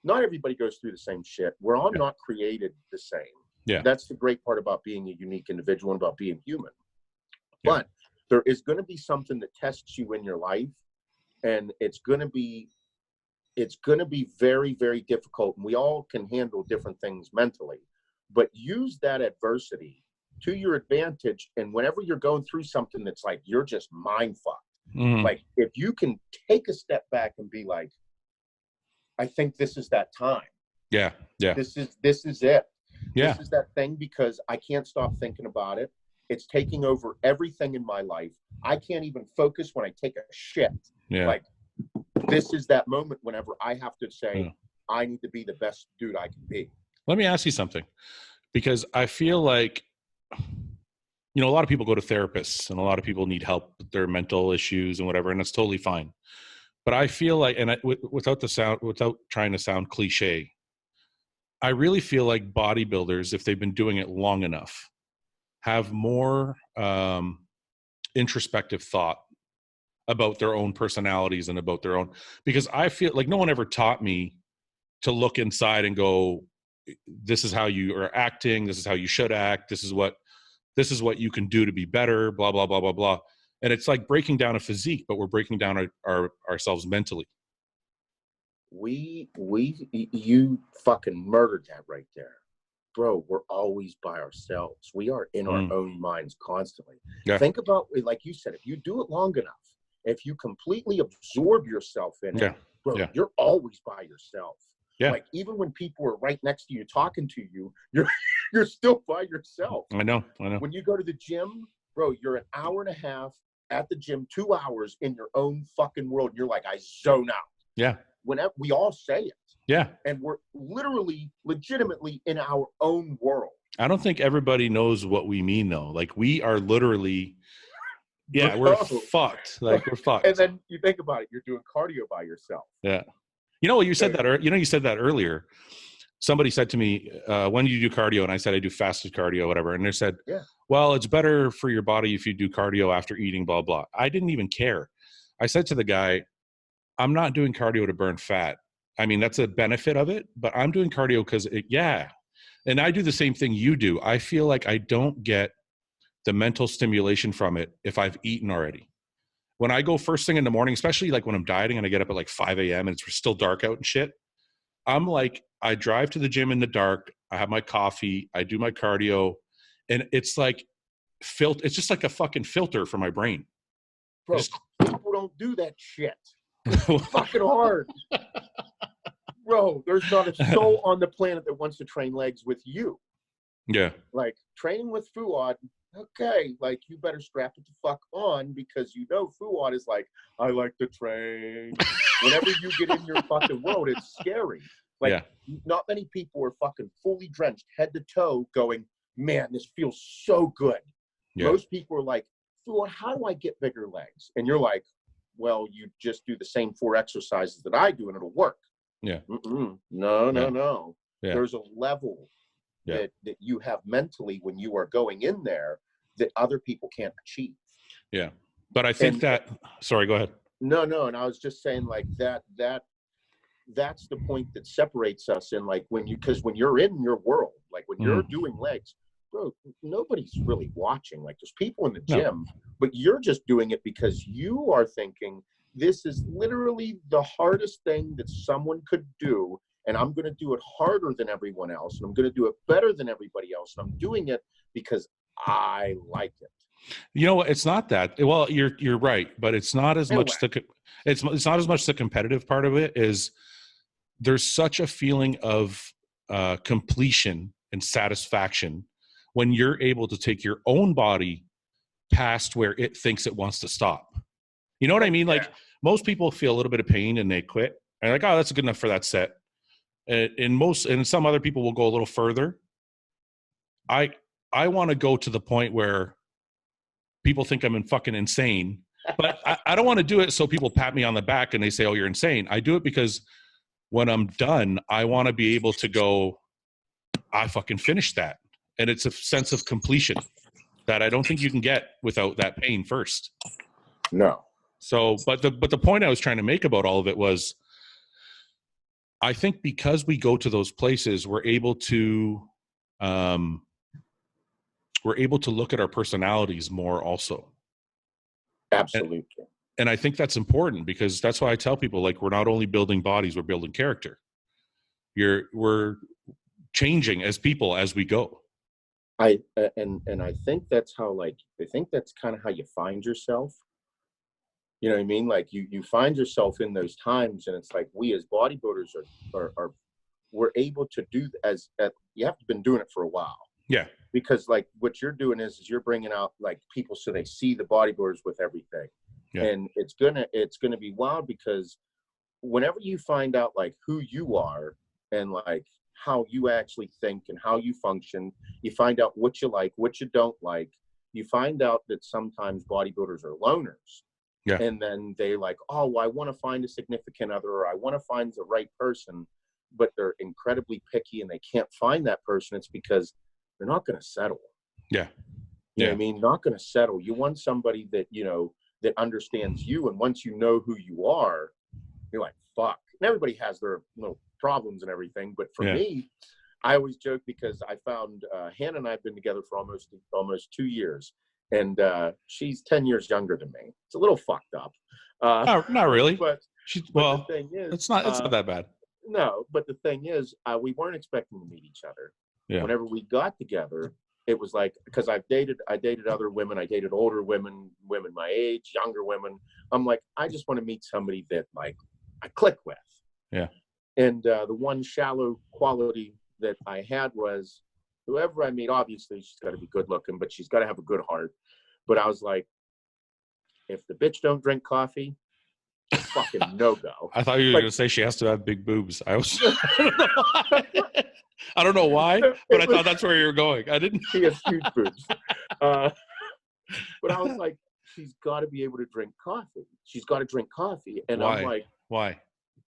S2: not everybody goes through the same shit. We're all not created the same. Yeah. That's the great part about being a unique individual and about being human. Yeah. But there is going to be something that tests you in your life, and it's going to be very, very difficult. And we all can handle different things mentally, but use that adversity to your advantage. And whenever you're going through something that's like, you're just mind fucked, like if you can take a step back and be like, I think this is that time. Yeah. Yeah. This is it. Yeah. This is that thing, because I can't stop thinking about it. It's taking over everything in my life. I can't even focus when I take a shit. Yeah. Like, this is that moment whenever I have to say, I need to be the best dude I can be.
S1: Let me ask you something, because I feel like, a lot of people go to therapists and a lot of people need help with their mental issues and whatever, and that's totally fine. But I feel like, and without trying to sound cliche, I really feel like bodybuilders, if they've been doing it long enough, have more introspective thought about their own personalities and about their own, because I feel like no one ever taught me to look inside and go, this is how you are acting, this is how you should act, this is what you can do to be better, blah blah blah blah blah. And it's like breaking down a physique, but we're breaking down ourselves mentally.
S2: You fucking murdered that right there, bro. We're always by ourselves. We are in our own minds constantly.
S1: Yeah.
S2: Think about, like you said, if you do it long enough, if you completely absorb yourself in it, bro, you're always by yourself.
S1: Yeah.
S2: Like even when people are right next to you talking to you, you're still by yourself.
S1: I know.
S2: When you go to the gym, bro, you're an hour and a half at the gym, 2 hours in your own fucking world. And you're like, I zone out.
S1: Yeah.
S2: Whenever we all say it.
S1: Yeah.
S2: And we're legitimately in our own world.
S1: I don't think everybody knows what we mean though. Like we are literally, we're fucked. Like we're fucked.
S2: And then you think about it, you're doing cardio by yourself.
S1: Yeah. You said that earlier. Somebody said to me, when do you do cardio? And I said, I do fasted cardio, whatever. And they said, well, it's better for your body if you do cardio after eating, blah, blah. I didn't even care. I said to the guy, I'm not doing cardio to burn fat. I mean, that's a benefit of it, but I'm doing cardio because and I do the same thing you do. I feel like I don't get the mental stimulation from it if I've eaten already. When I go first thing in the morning, especially like when I'm dieting and I get up at like 5 a.m. and it's still dark out and shit, I'm like, I drive to the gym in the dark. I have my coffee. I do my cardio. And it's like, it's just like a fucking filter for my brain.
S2: Bro, people don't do that shit. It's fucking hard. Bro, there's not a soul on the planet that wants to train legs with you.
S1: Yeah.
S2: Like training with Fouad, okay, like you better strap it the fuck on because you know Fouad is like, I like to train. Whenever you get in your fucking world, it's scary. Like not many people are fucking fully drenched head to toe going, man, this feels so good. Yeah. Most people are like, Fouad, how do I get bigger legs? And you're like, well, you just do the same 4 exercises that I do and it'll work.
S1: Yeah.
S2: No. Yeah. There's a level that you have mentally when you are going in there that other people can't achieve.
S1: Yeah. But I think sorry, go ahead.
S2: No. And I was just saying like that's the point that separates us in like because when you're in your world, like when you're doing legs, bro, nobody's really watching. Like there's people in the gym, but you're just doing it because you are thinking this is literally the hardest thing that someone could do. And I'm going to do it harder than everyone else. And I'm going to do it better than everybody else. And I'm doing it because I like it.
S1: You know what? It's not that. Well, you're right, but it's not as much it's not as much the competitive part of it is there's such a feeling of completion and satisfaction when you're able to take your own body past where it thinks it wants to stop. You know what I mean? Like most people feel a little bit of pain and they quit. And like, oh, that's good enough for that set. And some other people will go a little further. I want to go to the point where people think I'm fucking insane, but I don't want to do it so people pat me on the back and they say, oh, you're insane. I do it because when I'm done, I want to be able to go, I fucking finished that. And it's a sense of completion that I don't think you can get without that pain first.
S2: No.
S1: So, but the point I was trying to make about all of it was, I think because we go to those places, we're able to look at our personalities more also.
S2: Absolutely.
S1: And I think that's important because that's why I tell people, like, we're not only building bodies, we're building character. We're changing as people as we go.
S2: I think that's how, like, I think that's kind of how you find yourself. You know what I mean? Like you find yourself in those times, and it's like we as bodybuilders are we're able to do you have been doing it for a while.
S1: Yeah.
S2: Because like what you're doing is you're bringing out like people so they see the bodybuilders with everything. Yeah. And it's gonna be wild because whenever you find out like who you are and like how you actually think and how you function, you find out what you like, what you don't like. You find out that sometimes bodybuilders are loners. Yeah. And then they like, oh, well, I want to find a significant other, or I want to find the right person, but they're incredibly picky and they can't find that person. It's because they're not going to settle.
S1: Yeah.
S2: You know what I mean? Not going to settle. You want somebody that, you know, that understands you. And once you know who you are, you're like, fuck. And everybody has their little problems and everything. But for me, I always joke because I found Hannah and I have been together for almost 2 years. And she's 10 years younger than me. It's a little fucked up.
S1: Not really.
S2: But the thing is,
S1: it's not that bad.
S2: No, but the thing is, we weren't expecting to meet each other.
S1: Yeah.
S2: Whenever we got together, it was like, because I dated other women. I dated older women my age, younger women. I'm like, I just want to meet somebody that like I click with.
S1: Yeah.
S2: And the one shallow quality that I had was, whoever I meet, obviously she's got to be good looking, but she's got to have a good heart. But I was like, if the bitch don't drink coffee, fucking no go.
S1: I thought you were going to say she has to have big boobs. I don't know why, but I thought that's where you were going. I didn't.
S2: She has huge boobs. But I was like, she's got to be able to drink coffee. She's got to drink coffee. And
S1: why?
S2: I'm like,
S1: why?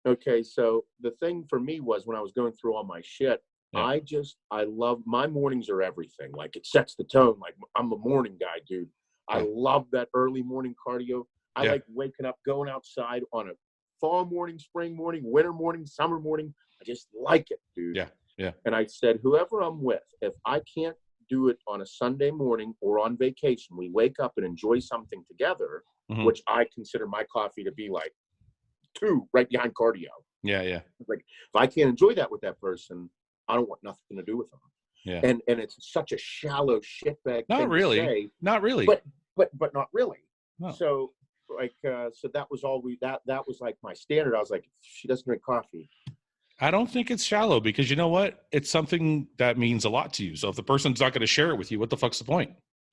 S2: Okay, so the thing for me was when I was going through all my shit, I love, my mornings are everything. Like, it sets the tone. Like, I'm a morning guy, dude. I love that early morning cardio. I like waking up, going outside on a fall morning, spring morning, winter morning, summer morning. I just like it, dude.
S1: Yeah, yeah.
S2: And I said, whoever I'm with, if I can't do it on a Sunday morning or on vacation, we wake up and enjoy something together, which I consider my coffee to be like 2 right behind cardio.
S1: Yeah, yeah.
S2: Like, if I can't enjoy that with that person, I don't want nothing to do with them.
S1: Yeah.
S2: And it's such a shallow shitbag
S1: not really.
S2: To say.
S1: Not really.
S2: But not really.
S1: No.
S2: So like so that was all that was like my standard. I was like, she doesn't drink coffee.
S1: I don't think it's shallow, because you know what? It's something that means a lot to you. So if the person's not going to share it with you, what the fuck's the point?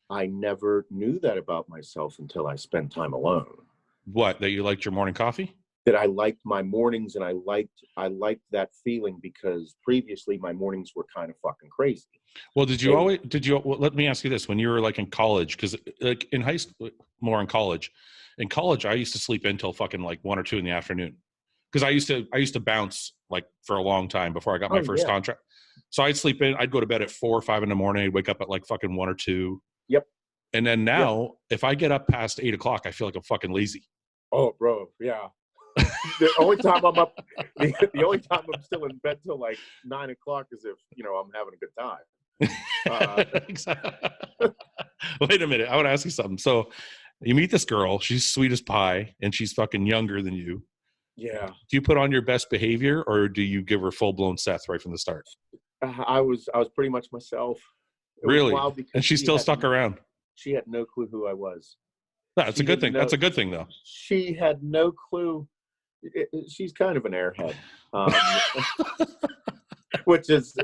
S2: I never knew that about myself until I spent time alone.
S1: What? That you liked your morning coffee?
S2: That I liked my mornings, and I liked that feeling, because previously my mornings were kind of fucking crazy.
S1: Well, let me ask you this. When you were like in college, because like in high school, more in college, I used to sleep in till fucking like 1 or 2 in the afternoon. Because I used to bounce like for a long time before I got my first contract. So I'd sleep in, I'd go to bed at 4 or 5 in the morning. I'd wake up at like fucking 1 or 2.
S2: Yep.
S1: And then now, if I get up past 8 o'clock, I feel like I'm fucking lazy.
S2: Oh, bro. Yeah. The only time I'm up, the only time I'm still in bed till like 9 o'clock is if, I'm having a good time.
S1: Wait a minute. I want to ask you something. So you meet this girl, she's sweet as pie, and she's fucking younger than you.
S2: Yeah.
S1: Do you put on your best behavior, or do you give her full-blown Seth right from the start?
S2: I was pretty much myself.
S1: Really? And she still stuck around.
S2: She had no clue who I was.
S1: That's a good thing. That's a good thing, though.
S2: She had no clue. She's kind of an airhead. Which is,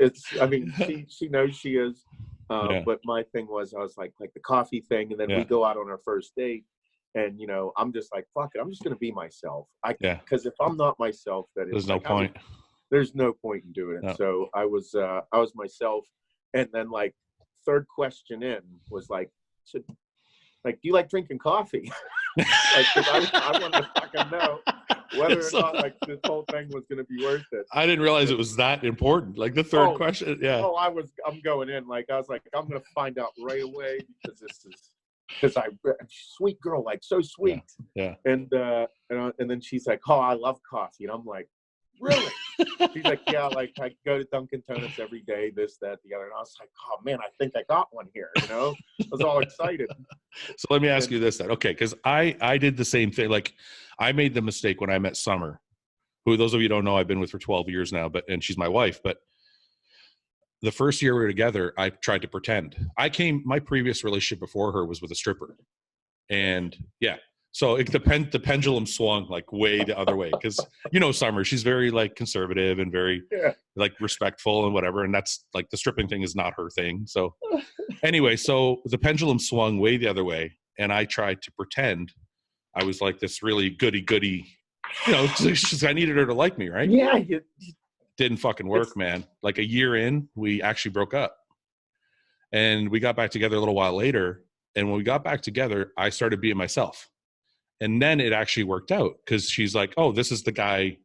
S2: she knows she is. But my thing was, I was like the coffee thing, and then we go out on our first date, and I'm just like, fuck it, I'm just gonna be myself. Because if I'm not myself,
S1: there's no point.
S2: There's no point in doing it. No. So I was myself, and then like third question in was like, so, like, do you like drinking coffee? Like, 'cause I wanted to fucking know whether or not like this whole thing was going to be worth it.
S1: I didn't realize it was that important. Like the third question. Yeah.
S2: Oh, I'm going in. Like, I was like, I'm going to find out right away, because sweet girl, like so sweet.
S1: Yeah.
S2: And then she's like, oh, I love coffee. And I'm like, really? She's like, yeah, like I go to Dunkin' Donuts every day, this, that, the other. And I was like, oh man, I think I got one here. I was all excited.
S1: So let me ask you this then. Okay. Cause I did the same thing. Like I made the mistake when I met Summer, who those of you who don't know, I've been with for 12 years now, and she's my wife. But the first year we were together, I tried to pretend. My previous relationship before her was with a stripper. And yeah. So the pendulum swung like way the other way, because Summer, she's very like conservative and very like respectful and whatever, and that's like the stripping thing is not her thing. So anyway, so the pendulum swung way the other way, and I tried to pretend I was like this really goody. I needed her to like me, right?
S2: Yeah.
S1: Didn't fucking work, man. Like a year in, we actually broke up, and we got back together a little while later. And when we got back together, I started being myself. And then it actually worked out, because she's like, oh, this is the guy.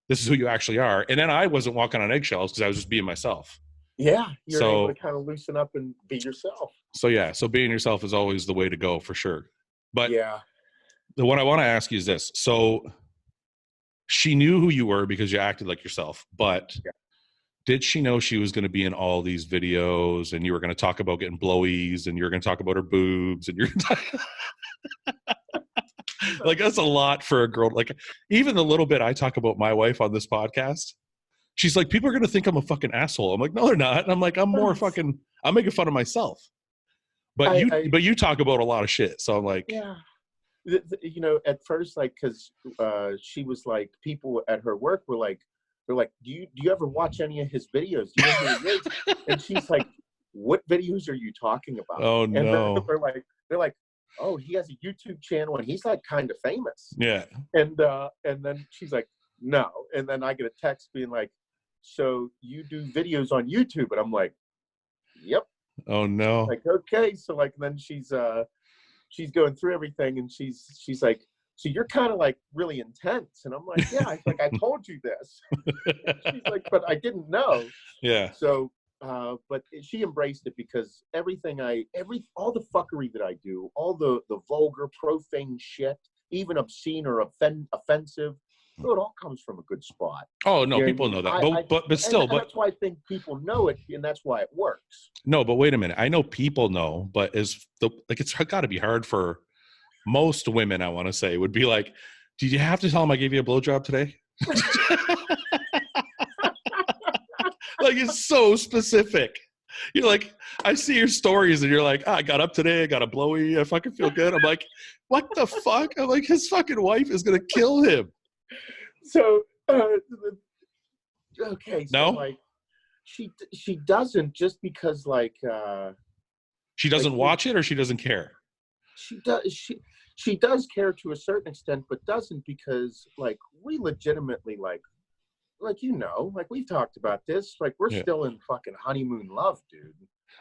S1: This is who you actually are. And then I wasn't walking on eggshells, because I was just being myself.
S2: Yeah. You're able to kind of loosen up and be yourself.
S1: So, yeah. So being yourself is always the way to go, for sure. But
S2: yeah.
S1: The one I want to ask you is this. So she knew who you were because you acted like yourself, but did she know she was going to be in all these videos and you were going to talk about getting blowies and you were going to talk about her boobs and you're like, that's a lot for a girl. Like, even the little bit I talk about my wife on this podcast, she's like, people are going to think I'm a fucking asshole. I'm like, no, they're not. And I'm like, I'm making fun of myself. But you talk about a lot of shit. So I'm like,
S2: yeah. You know, at first, like, because she was like, people at her work were like, they're like, do you ever watch any of his videos? Do you know who he is? And she's like, what videos are you talking about?
S1: Oh,
S2: and
S1: no.
S2: They're like, oh, he has a YouTube channel and he's like kind of famous.
S1: Yeah.
S2: And then she's like, no. And then I get a text being like, so you do videos on YouTube? And I'm like, yep.
S1: Oh, no.
S2: Like, okay. So like, then she's going through everything and she's like, so you're kind of like really intense. And I'm like, yeah, I told you this. She's like, but I didn't know.
S1: Yeah.
S2: So, but she embraced it because all the fuckery that I do, all the vulgar, profane shit, even obscene or offensive, it all comes from a good spot.
S1: Oh, no, people know that. But still,
S2: that's why I think people know it, and that's why it works.
S1: No, but wait a minute. I know people know, but it's got to be hard for most women, I want to say, would be like, did you have to tell him I gave you a blowjob today? Like, it's so specific. You're like, I see your stories and you're like, I got up today, I got a blowy, I fucking feel good. I'm like, what the fuck? I'm like, his fucking wife is going to kill him.
S2: So, okay. So,
S1: no?
S2: like, she doesn't, just because, like,
S1: she doesn't watch it, or she doesn't care?
S2: She does care to a certain extent, but doesn't, because, like, we legitimately, like, you know, like, we've talked about this, like, we're still in fucking honeymoon love, dude.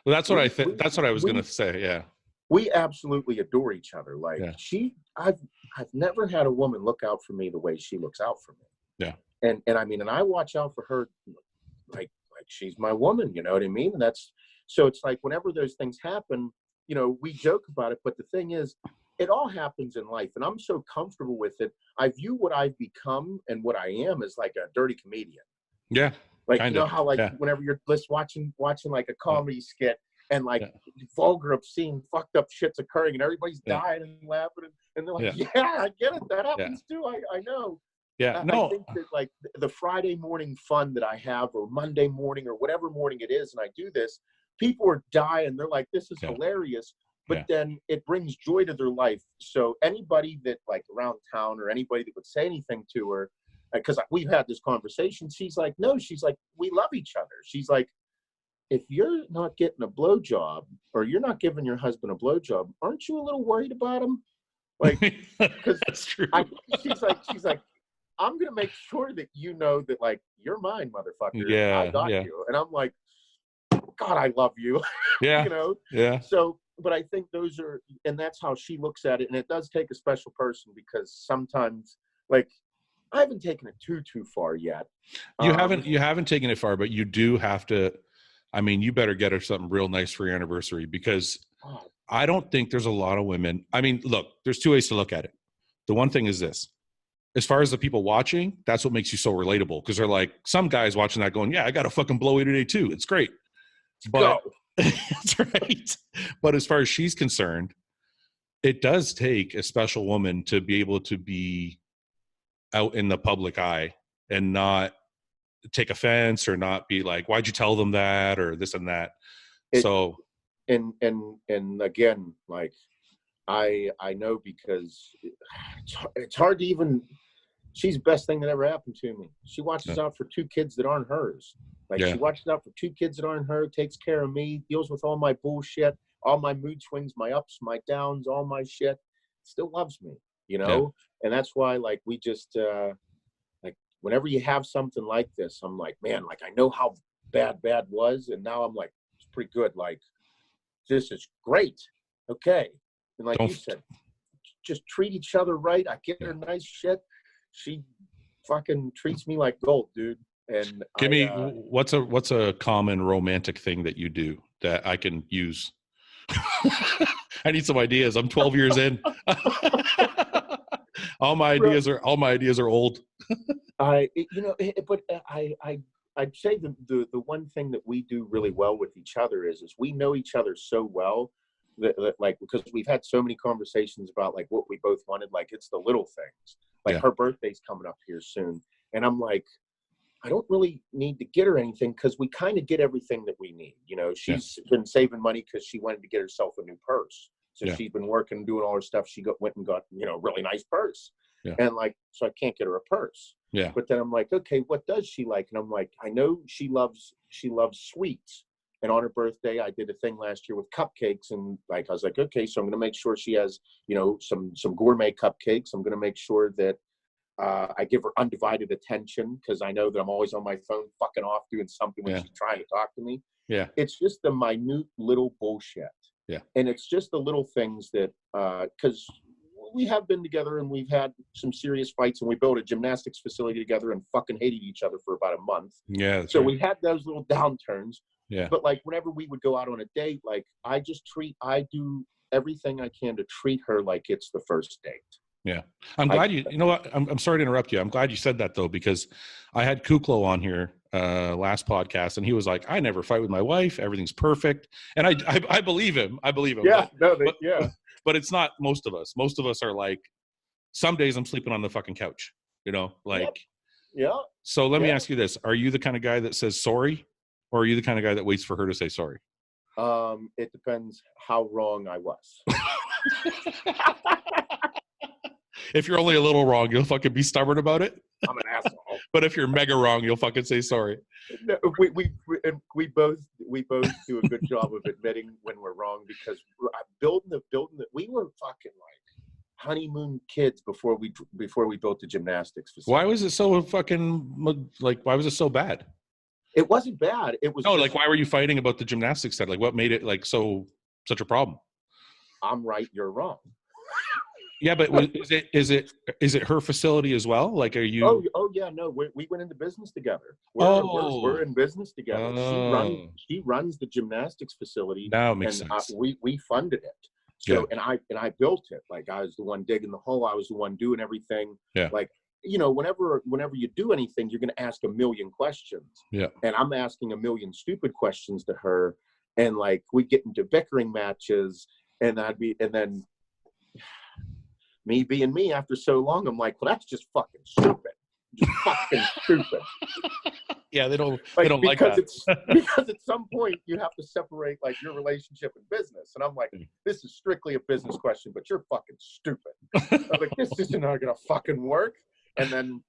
S1: Well, that's what I think. That's what I was gonna say. Yeah,
S2: we absolutely adore each other. Like, I've never had a woman look out for me the way she looks out for me.
S1: Yeah.
S2: And I mean, and I watch out for her like she's my woman, you know what I mean? And so it's like, whenever those things happen, you know, we joke about it, but the thing is, it all happens in life, and I'm so comfortable with it. I view what I've become and what I am as like a dirty comedian.
S1: Yeah.
S2: Like, you know how, like, whenever you're just watching like a comedy skit, and like vulgar, obscene, fucked up shit's occurring, and everybody's dying and laughing, and they're like, yeah, I get it. That happens too. I know.
S1: Yeah.
S2: No. I think that, like, the Friday morning fun that I have, or Monday morning, or whatever morning it is, and I do this, people are dying. They're like, this is hilarious. But then it brings joy to their life. So anybody that, like, around town, or anybody that would say anything to her, because we've had this conversation, she's like, no, she's like, we love each other. She's like, if you're not getting a blowjob, or you're not giving your husband a blowjob, aren't you a little worried about him? Like, because
S1: that's true.
S2: She's like, I'm gonna make sure that you know that, like, you're mine, motherfucker.
S1: Yeah,
S2: I got you. And I'm like, God, I love you.
S1: Yeah.
S2: You know?
S1: Yeah.
S2: So, but I think those are, and that's how she looks at it. And it does take a special person, because sometimes, like, I haven't taken it too far yet.
S1: You haven't taken it far, but you do have to. I mean, you better get her something real nice for your anniversary, because I don't think there's a lot of women. I mean, look, there's two ways to look at it. The one thing is this: as far as the people watching, that's what makes you so relatable, because they're like, some guys watching that going, yeah, I got a fucking blowy today too. It's great. But that's right. But as far as she's concerned, it does take a special woman to be able to be out in the public eye and not take offense, or not be like, why'd you tell them that, or this and that.
S2: And again, like, I know, because it's hard to even, she's the best thing that ever happened to me. She watches out for two kids that aren't hers. Like, she watches out for two kids that aren't her, takes care of me, deals with all my bullshit, all my mood swings, my ups, my downs, all my shit, still loves me, you know? And that's why, like, we just, like, whenever you have something like this, I'm like, man, like, I know how bad was, and now I'm like, it's pretty good. Like, this is great. Okay. And like you said, just treat each other right. I get her nice shit. She fucking treats me like gold, dude. And
S1: give me, what's a common romantic thing that you do that I can use? I need some ideas. I'm 12 years in. all my ideas are old.
S2: I'd say the one thing that we do really well with each other is we know each other so well that like, because we've had so many conversations about like what we both wanted, like it's the little things. Like her birthday's coming up here soon, and I'm like, I don't really need to get her anything because we kind of get everything that we need. You know, she's been saving money because she wanted to get herself a new purse. So she's been working, doing all her stuff. She went and got, you know, a really nice purse. Yeah. And like, so I can't get her a purse. Yeah. But then I'm like, okay, what does she like? And I'm like, I know she loves sweets. And on her birthday, I did a thing last year with cupcakes. And like, I was like, okay, so I'm going to make sure she has, you know, some gourmet cupcakes. I'm going to make sure that I give her undivided attention because I know that I'm always on my phone fucking off doing something when she's trying to talk to me. Yeah. It's just the minute little bullshit. Yeah. And it's just the little things that, because we have been together and we've had some serious fights and we built a gymnastics facility together and fucking hated each other for about a month. Yeah. So we had those little downturns. Yeah. But like whenever we would go out on a date, like I do everything I can to treat her like it's the first date. Yeah. I'm glad you know what? I'm sorry to interrupt you. I'm glad you said that though, because I had Kuklo on here last podcast and he was like, I never fight with my wife. Everything's perfect. And I believe him. Yeah. But it's not most of us. Most of us are like, some days I'm sleeping on the fucking couch, you know, like, yeah. So let me ask you this. Are you the kind of guy that says sorry or are you the kind of guy that waits for her to say sorry? It depends how wrong I was. If you're only a little wrong, you'll fucking be stubborn about it. I'm an asshole. But if you're mega wrong, you'll fucking say sorry. No, we both do a good job of admitting when we're wrong because building the we were fucking like honeymoon kids before we built the gymnastics facility. Why was it so fucking like? Why was it so bad? It wasn't bad. It was like why were you fighting about the gymnastics set? Like what made it like such a problem? I'm right, you're wrong. Yeah, but is it her facility as well? Like, are you? Oh yeah, no. We went into business together. We're in business together. She runs the gymnastics facility. Now it makes sense. We funded it. So and I built it. Like I was the one digging the hole. I was the one doing everything. Yeah. Like you know, whenever you do anything, you're going to ask a million questions. Yeah. And I'm asking a million stupid questions to her, and like we get into bickering matches, and then. Me being me after so long, I'm like, well, that's just fucking stupid. Just fucking stupid. Yeah, they don't like that. Because at some point you have to separate like your relationship and business. And I'm like, this is strictly a business question, but you're fucking stupid. I'm like, this isn't gonna fucking work. And then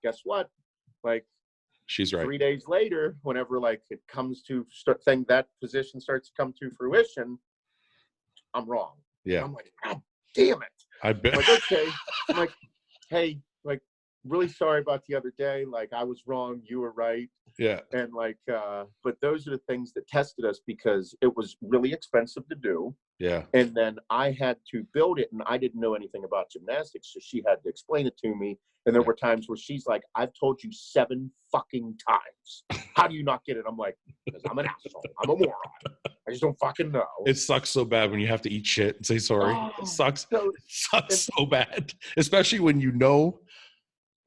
S2: guess what? Like she's right. 3 days later, whenever like it comes to that position starts to come to fruition, I'm wrong. Yeah. I'm like, God damn it. I bet. I'm like, okay. I'm like, hey, like, really sorry about the other day. Like, I was wrong. You were right. Yeah. And like, but those are the things that tested us because it was really expensive to do. Yeah. And then I had to build it and I didn't know anything about gymnastics. So she had to explain it to me. And there were times where she's like, I've told you 7 fucking times. How do you not get it? I'm like, because I'm an asshole. I'm a moron. I just don't fucking know. It sucks so bad when you have to eat shit and say sorry. It sucks. It sucks so bad. Especially when you know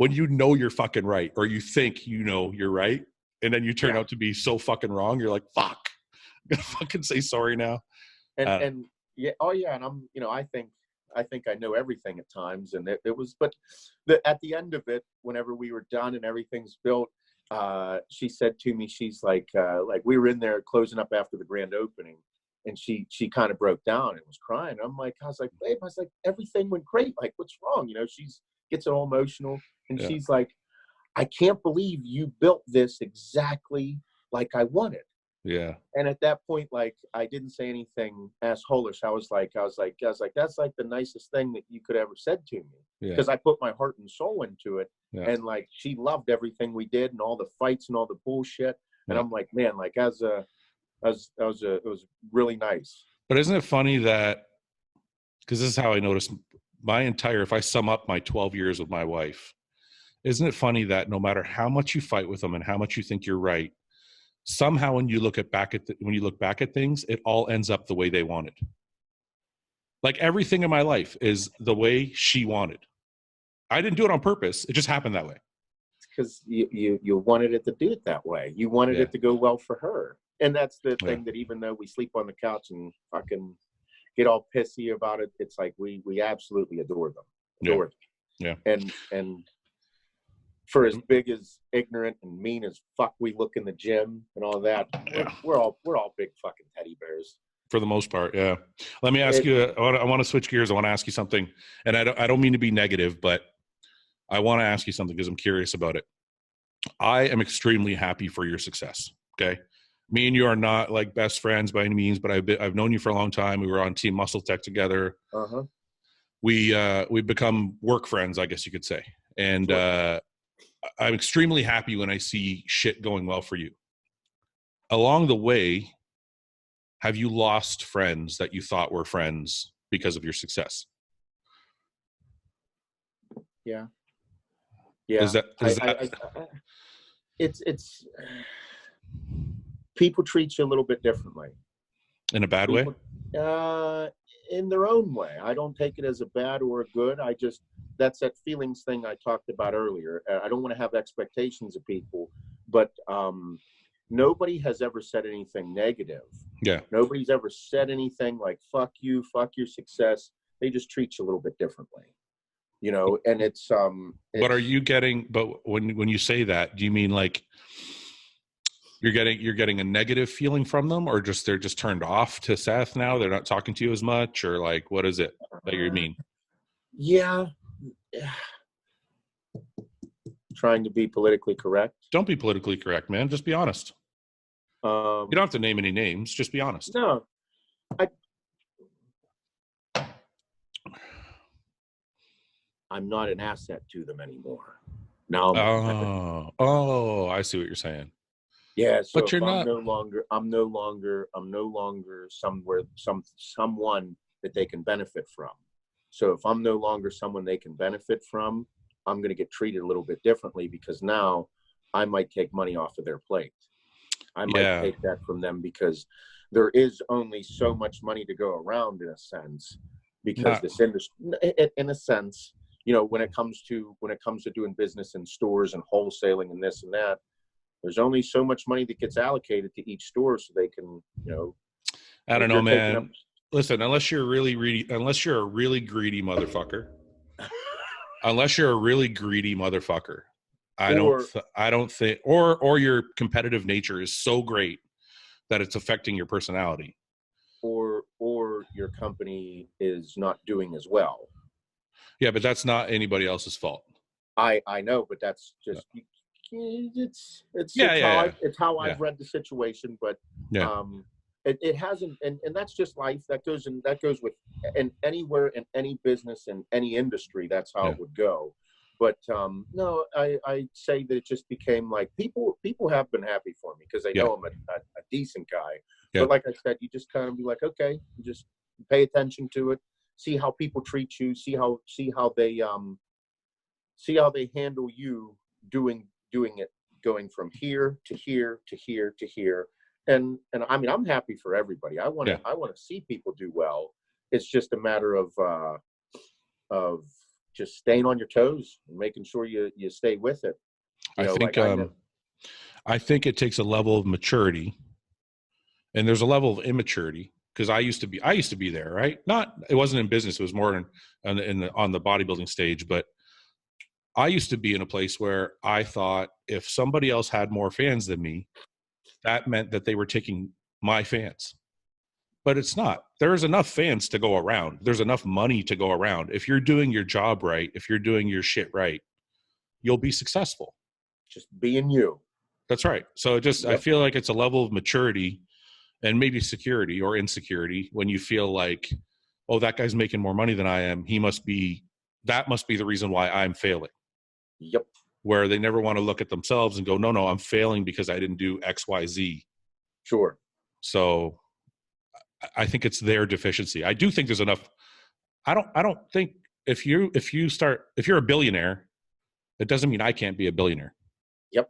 S2: you're fucking right. Or you think you know you're right. And then you turn out to be so fucking wrong. You're like, fuck. I'm going to fucking say sorry now. And yeah. Oh yeah. And I'm, you know, I think I know everything at times, and it was, but at the end of it, whenever we were done and everything's built, she said to me, she's like we were in there closing up after the grand opening, and she kind of broke down and was crying. I was like, babe, everything went great. Like, what's wrong? You know, gets all emotional, and she's like, I can't believe you built this exactly like I wanted. Yeah. And at that point, like, I didn't say anything assholish. I was like, that's like the nicest thing that you could ever said to me. Because I put my heart and soul into it. Yeah. And like, she loved everything we did and all the fights and all the bullshit. And I'm like, man, like it was really nice. But isn't it funny that, because this is how I noticed if I sum up my 12 years with my wife, isn't it funny that no matter how much you fight with them and how much you think you're right,
S1: somehow when you look back at things, it all ends up the way they wanted. Like everything in my life is the way she wanted. I didn't do it on purpose. It just happened that way.
S2: Because you wanted it to do it that way. You wanted it to go well for her. And that's the thing, that even though we sleep on the couch and fucking get all pissy about it, it's like we absolutely adore them. Adore them.
S1: Yeah.
S2: And for as big as ignorant and mean as fuck we look in the gym and all that, we're all big fucking teddy bears.
S1: For the most part, yeah. Let me ask you. I want to switch gears. I want to ask you something, and I don't mean to be negative, but I want to ask you something because I'm curious about it. I am extremely happy for your success. Okay, me and you are not like best friends by any means, but I've known you for a long time. We were on Team Muscle Tech together. We've become work friends, I guess you could say, and I'm extremely happy when I see shit going well for you. Along the way, have you lost friends that you thought were friends because of your success?
S2: Yeah. It's people treat you a little bit differently.
S1: In a bad way?
S2: In their own way. I don't take it as a bad or a good. That's that feelings thing I talked about earlier. I don't want to have expectations of people, but nobody has ever said anything negative.
S1: Yeah.
S2: Nobody's ever said anything like, fuck you, fuck your success. They just treat you a little bit differently, you know, and it's
S1: but when you say that, do you mean like you're getting a negative feeling from them, or they're just turned off to Seth now? They're not talking to you as much, or like, what is it that you mean?
S2: Yeah. Trying to be politically correct.
S1: Don't be politically correct, man. Just be honest. You don't have to name any names. Just be honest.
S2: No, I'm not an asset to them anymore. Now.
S1: I see what you're saying.
S2: Yeah, so
S1: but you're not.
S2: I'm no longer someone that they can benefit from. So if I'm no longer someone they can benefit from, I'm going to get treated a little bit differently, because now I might take money off of their plate. I might take that from them, because there is only so much money to go around, in a sense, because this industry, in a sense, you know, when it comes to doing business in stores and wholesaling and this and that, there's only so much money that gets allocated to each store, so they can, you know.
S1: I don't know, man. Listen, unless you're a really greedy motherfucker, I don't think, or your competitive nature is so great that it's affecting your personality,
S2: or your company is not doing as well.
S1: Yeah, but that's not anybody else's fault.
S2: I know, but that's just it's how I've read the situation. But it hasn't, and that's just life. That goes with anywhere in any business and any industry. That's how it would go. But no, I say that it just became like people have been happy for me because they know I'm a decent guy. Yeah. But like I said, you just kind of be like, okay, you just pay attention to it, see how people treat you, see how they handle you doing it, going from here to here to here to here. And I mean, I'm happy for everybody. I want to see people do well. It's just a matter of just staying on your toes and making sure you stay with it.
S1: I think it takes a level of maturity, and there's a level of immaturity, because I used to be there, right? It wasn't in business. It was more on the bodybuilding stage, but I used to be in a place where I thought if somebody else had more fans than me, that meant that they were taking my fans. But it's not. There's enough fans to go around. There's enough money to go around. If you're doing your job right, if you're doing your shit right, you'll be successful.
S2: Just being you.
S1: That's right. So I feel like it's a level of maturity and maybe security or insecurity when you feel like, oh, that guy's making more money than I am. That must be the reason why I'm failing.
S2: Yep.
S1: Where they never want to look at themselves and go, no, I'm failing because I didn't do X, Y, Z.
S2: Sure.
S1: So I think it's their deficiency. I do think there's enough. I don't think if you're a billionaire, it doesn't mean I can't be a billionaire.
S2: Yep.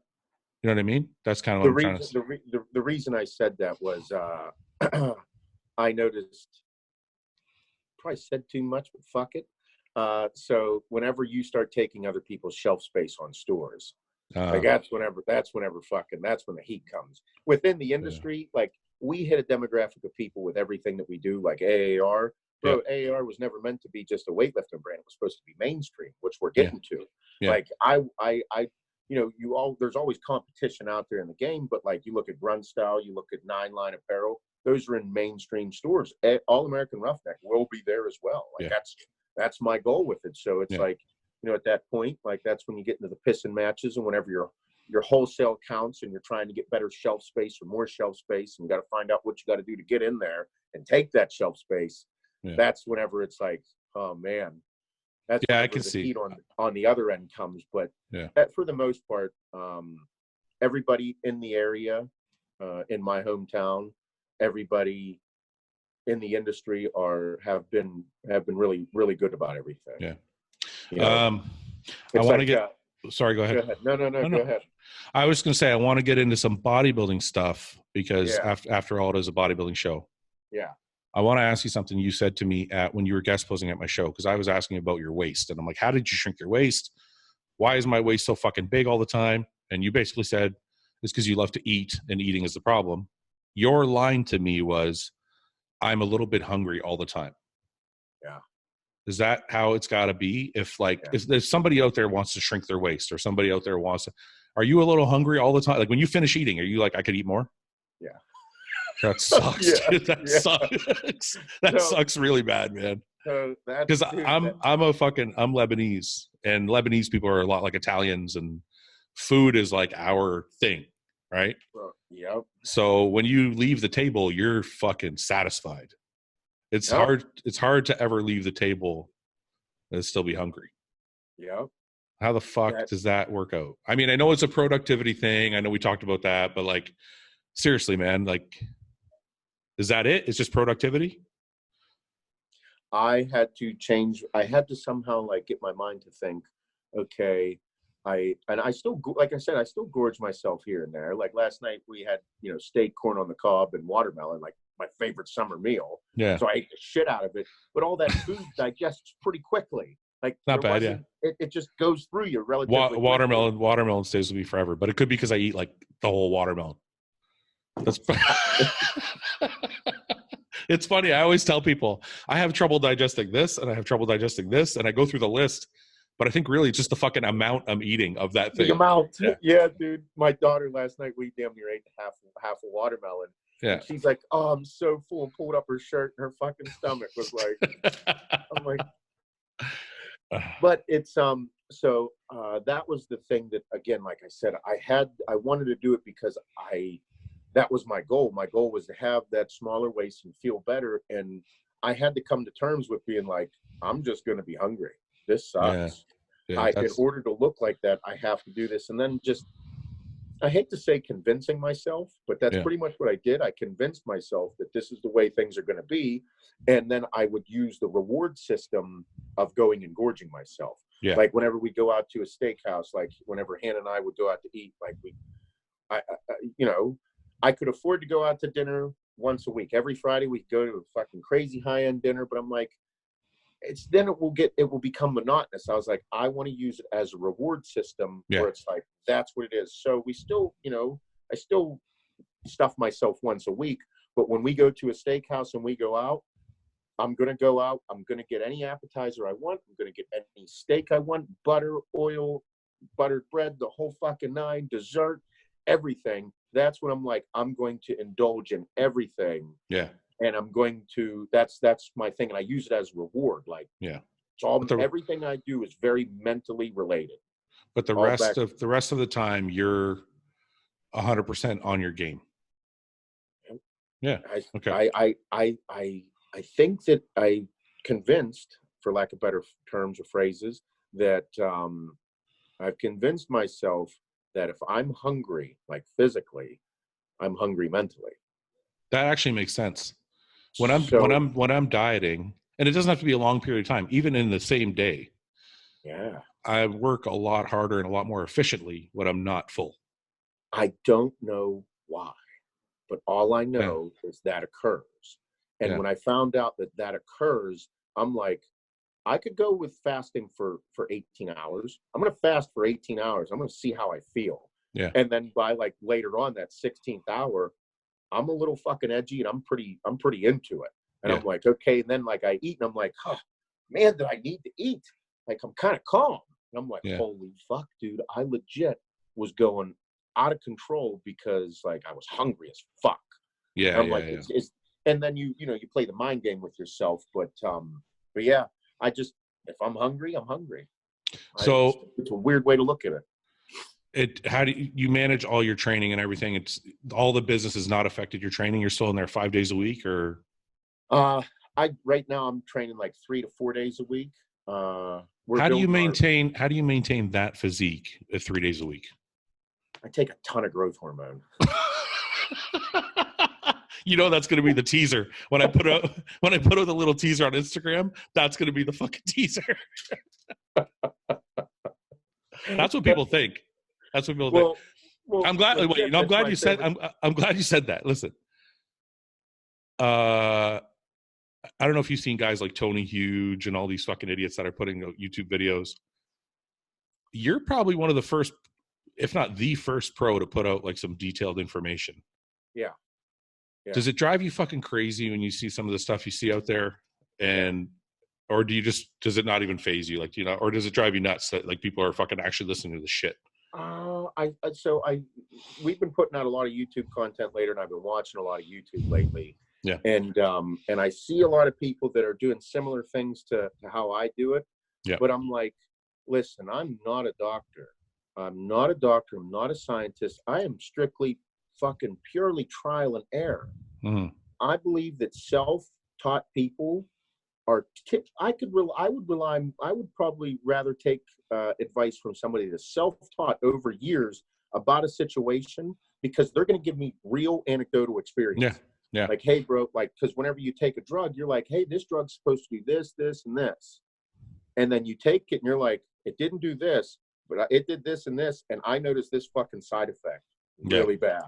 S1: You know what I mean? That's kind of what I'm trying to.
S2: The reason I said that was I noticed, probably said too much, but fuck it. So whenever you start taking other people's shelf space on stores, like that's when the heat comes within the industry. Like we hit a demographic of people with everything that we do, like AAR. Bro, AAR was never meant to be just a weightlifting brand. It was supposed to be mainstream, which we're getting to. Like there's always competition out there in the game, but like you look at Grunt Style, you look at Nine Line Apparel, those are in mainstream stores. All American Roughneck will be there as well. Like that's my goal with it. So it's like, at that point, like that's when you get into the pissing matches, and whenever your wholesale counts and you're trying to get better shelf space or more shelf space, and you got to find out what you got to do to get in there and take that shelf space. That's whenever it's like, oh man, that's
S1: I can see
S2: heat on the other end comes. But for the most part, everybody in the area, in my hometown, everybody in the industry have been really, really good about everything.
S1: I want to get. Sorry, go ahead.
S2: Go ahead. No, go ahead.
S1: I was going to say I want to get into some bodybuilding stuff because after all, it is a bodybuilding show.
S2: Yeah.
S1: I want to ask you something you said to me when you were guest posing at my show, because I was asking about your waist, and I'm like, how did you shrink your waist? Why is my waist so fucking big all the time? And you basically said it's because you love to eat, and eating is the problem. Your line to me was, I'm a little bit hungry all the time.
S2: Yeah.
S1: Is that how it's got to be? If if somebody out there wants to shrink their waist, or somebody out there wants to, are you a little hungry all the time? Like when you finish eating, are you like, I could eat more?
S2: Yeah.
S1: That sucks. Dude. That sucks. That sucks really bad, man. Because I'm Lebanese, and Lebanese people are a lot like Italians, and food is like our thing, right?
S2: Yep.
S1: So when you leave the table, you're fucking satisfied. It's hard. It's hard to ever leave the table and still be hungry.
S2: Yep.
S1: How the fuck does that work out? I mean, I know it's a productivity thing. I know we talked about that, but like, seriously, man, like, is that it? It's just productivity?
S2: I had to somehow like get my mind to think, okay, I still, like I said, I still gorge myself here and there. Like last night we had, steak, corn on the cob, and watermelon, like my favorite summer meal.
S1: Yeah.
S2: So I ate the shit out of it, but all that food digests pretty quickly. Like
S1: not bad, yeah.
S2: It just goes through you relatively
S1: watermelon stays with me forever, but it could be because I eat like the whole watermelon. That's it's funny. I always tell people I have trouble digesting this, and I have trouble digesting this, and I go through the list. But I think really it's just the fucking amount I'm eating of that thing.
S2: The amount. Yeah, dude. My daughter last night, we damn near ate half a watermelon.
S1: Yeah.
S2: And she's like, oh, I'm so full, and pulled up her shirt, and her fucking stomach was like, I'm like, but it's, so that was the thing that, again, like I said, I wanted to do it because that was my goal. My goal was to have that smaller waist and feel better. And I had to come to terms with being like, I'm just going to be hungry. This sucks. Yeah, in order to look like that, I have to do this. And then I hate to say convincing myself, but that's pretty much what I did. I convinced myself that this is the way things are going to be. And then I would use the reward system of going and gorging myself.
S1: Yeah.
S2: Like whenever we go out to a steakhouse, like whenever Hannah and I would go out to eat, like I could afford to go out to dinner once a week. Every Friday we'd go to a fucking crazy high-end dinner, but I'm like, it will become monotonous. I was like, I want to use it as a reward system where it's like, that's what it is. So we still, I still stuff myself once a week, but when we go to a steakhouse and we go out, I'm going to go out. I'm going to get any appetizer I want. I'm going to get any steak I want, butter, oil, buttered bread, the whole fucking nine, dessert, everything. That's when I'm like, I'm going to indulge in everything.
S1: Yeah.
S2: And I'm going to, that's my thing. And I use it as a reward. Like, so everything I do is very mentally related.
S1: But the rest of the time, you're 100% on your game. Yeah.
S2: Okay. I think that I convinced, for lack of better terms or phrases, that I've convinced myself that if I'm hungry, like physically, I'm hungry mentally.
S1: That actually makes sense. When I'm dieting, and it doesn't have to be a long period of time, even in the same day.
S2: Yeah.
S1: I work a lot harder and a lot more efficiently when I'm not full.
S2: I don't know why, but all I know is that occurs. And when I found out that that occurs, I'm like, I could go with fasting for 18 hours. I'm going to fast for 18 hours. I'm going to see how I feel.
S1: Yeah.
S2: And then by like later on that 16th hour, I'm a little fucking edgy and I'm pretty into it. And I'm like, okay. And then like I eat and I'm like, huh, man, did I need to eat? Like, I'm kind of calm. And I'm like, holy fuck, dude. I legit was going out of control because like I was hungry as fuck.
S1: Yeah.
S2: And I'm like, it's, and then you know, you play the mind game with yourself. But yeah, if I'm hungry, I'm hungry.
S1: So
S2: it's a weird way to look at it.
S1: How do you manage all your training and everything? It's all the business has not affected your training. You're still in there 5 days a week, or?
S2: Right now I'm training like 3 to 4 days a week.
S1: How do you maintain that physique 3 days a week?
S2: I take a ton of growth hormone.
S1: You know, that's going to be the teaser. When I put out the little teaser on Instagram, that's going to be the fucking teaser. That's what people think. That's what people think. Well, I'm glad. I'm glad you said. I'm glad you said that. Listen, I don't know if you've seen guys like Tony Huge and all these fucking idiots that are putting out YouTube videos. You're probably one of the first, if not the first pro to put out like some detailed information.
S2: Yeah.
S1: Does it drive you fucking crazy when you see some of the stuff you see out there? Or does it not even phase you? Like, you know, or does it drive you nuts that like people are fucking actually listening to the shit?
S2: We've been putting out a lot of YouTube content later, and I've been watching a lot of YouTube lately.
S1: Yeah.
S2: And I see a lot of people that are doing similar things to how I do it.
S1: Yeah.
S2: But I'm like, listen, I'm not a doctor. I'm not a scientist. I am strictly fucking purely trial and error.
S1: Mm-hmm.
S2: I believe that self-taught people are I would probably rather take advice from somebody that's self-taught over years about a situation, because they're going to give me real anecdotal experience.
S1: Yeah.
S2: Like, hey, bro, like, because whenever you take a drug, you're like, hey, this drug's supposed to do this, this, and this. And then you take it and you're like, it didn't do this, but it did this and this. And I noticed this fucking side effect really bad.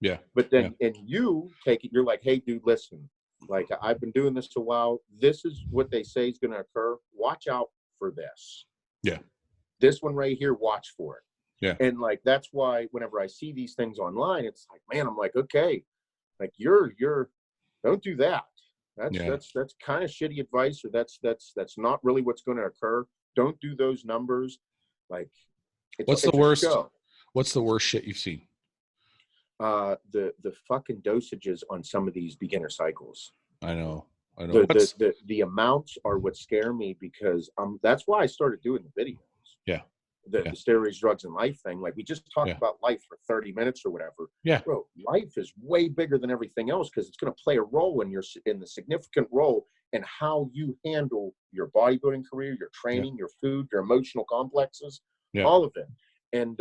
S1: Yeah.
S2: But then, and you take it, you're like, hey, dude, listen, like, I've been doing this a while. This is what they say is going to occur. Watch out for this.
S1: Yeah.
S2: This one right here, watch for it.
S1: Yeah.
S2: And like, that's why whenever I see these things online, it's like, man, I'm like, okay, like you're don't do that. That's kind of shitty advice, or that's not really what's going to occur. Don't do those numbers. Like,
S1: what's the worst shit you've seen?
S2: The fucking dosages on some of these beginner cycles.
S1: I know.
S2: The amounts are what scare me, because that's why I started doing the videos.
S1: Yeah.
S2: The steroids, drugs, and life thing. Like, we just talked about life for 30 minutes or whatever.
S1: Yeah.
S2: Bro, life is way bigger than everything else, because it's going to play a role in the significant role in how you handle your bodybuilding career, your training, your food, your emotional complexes, all of it. And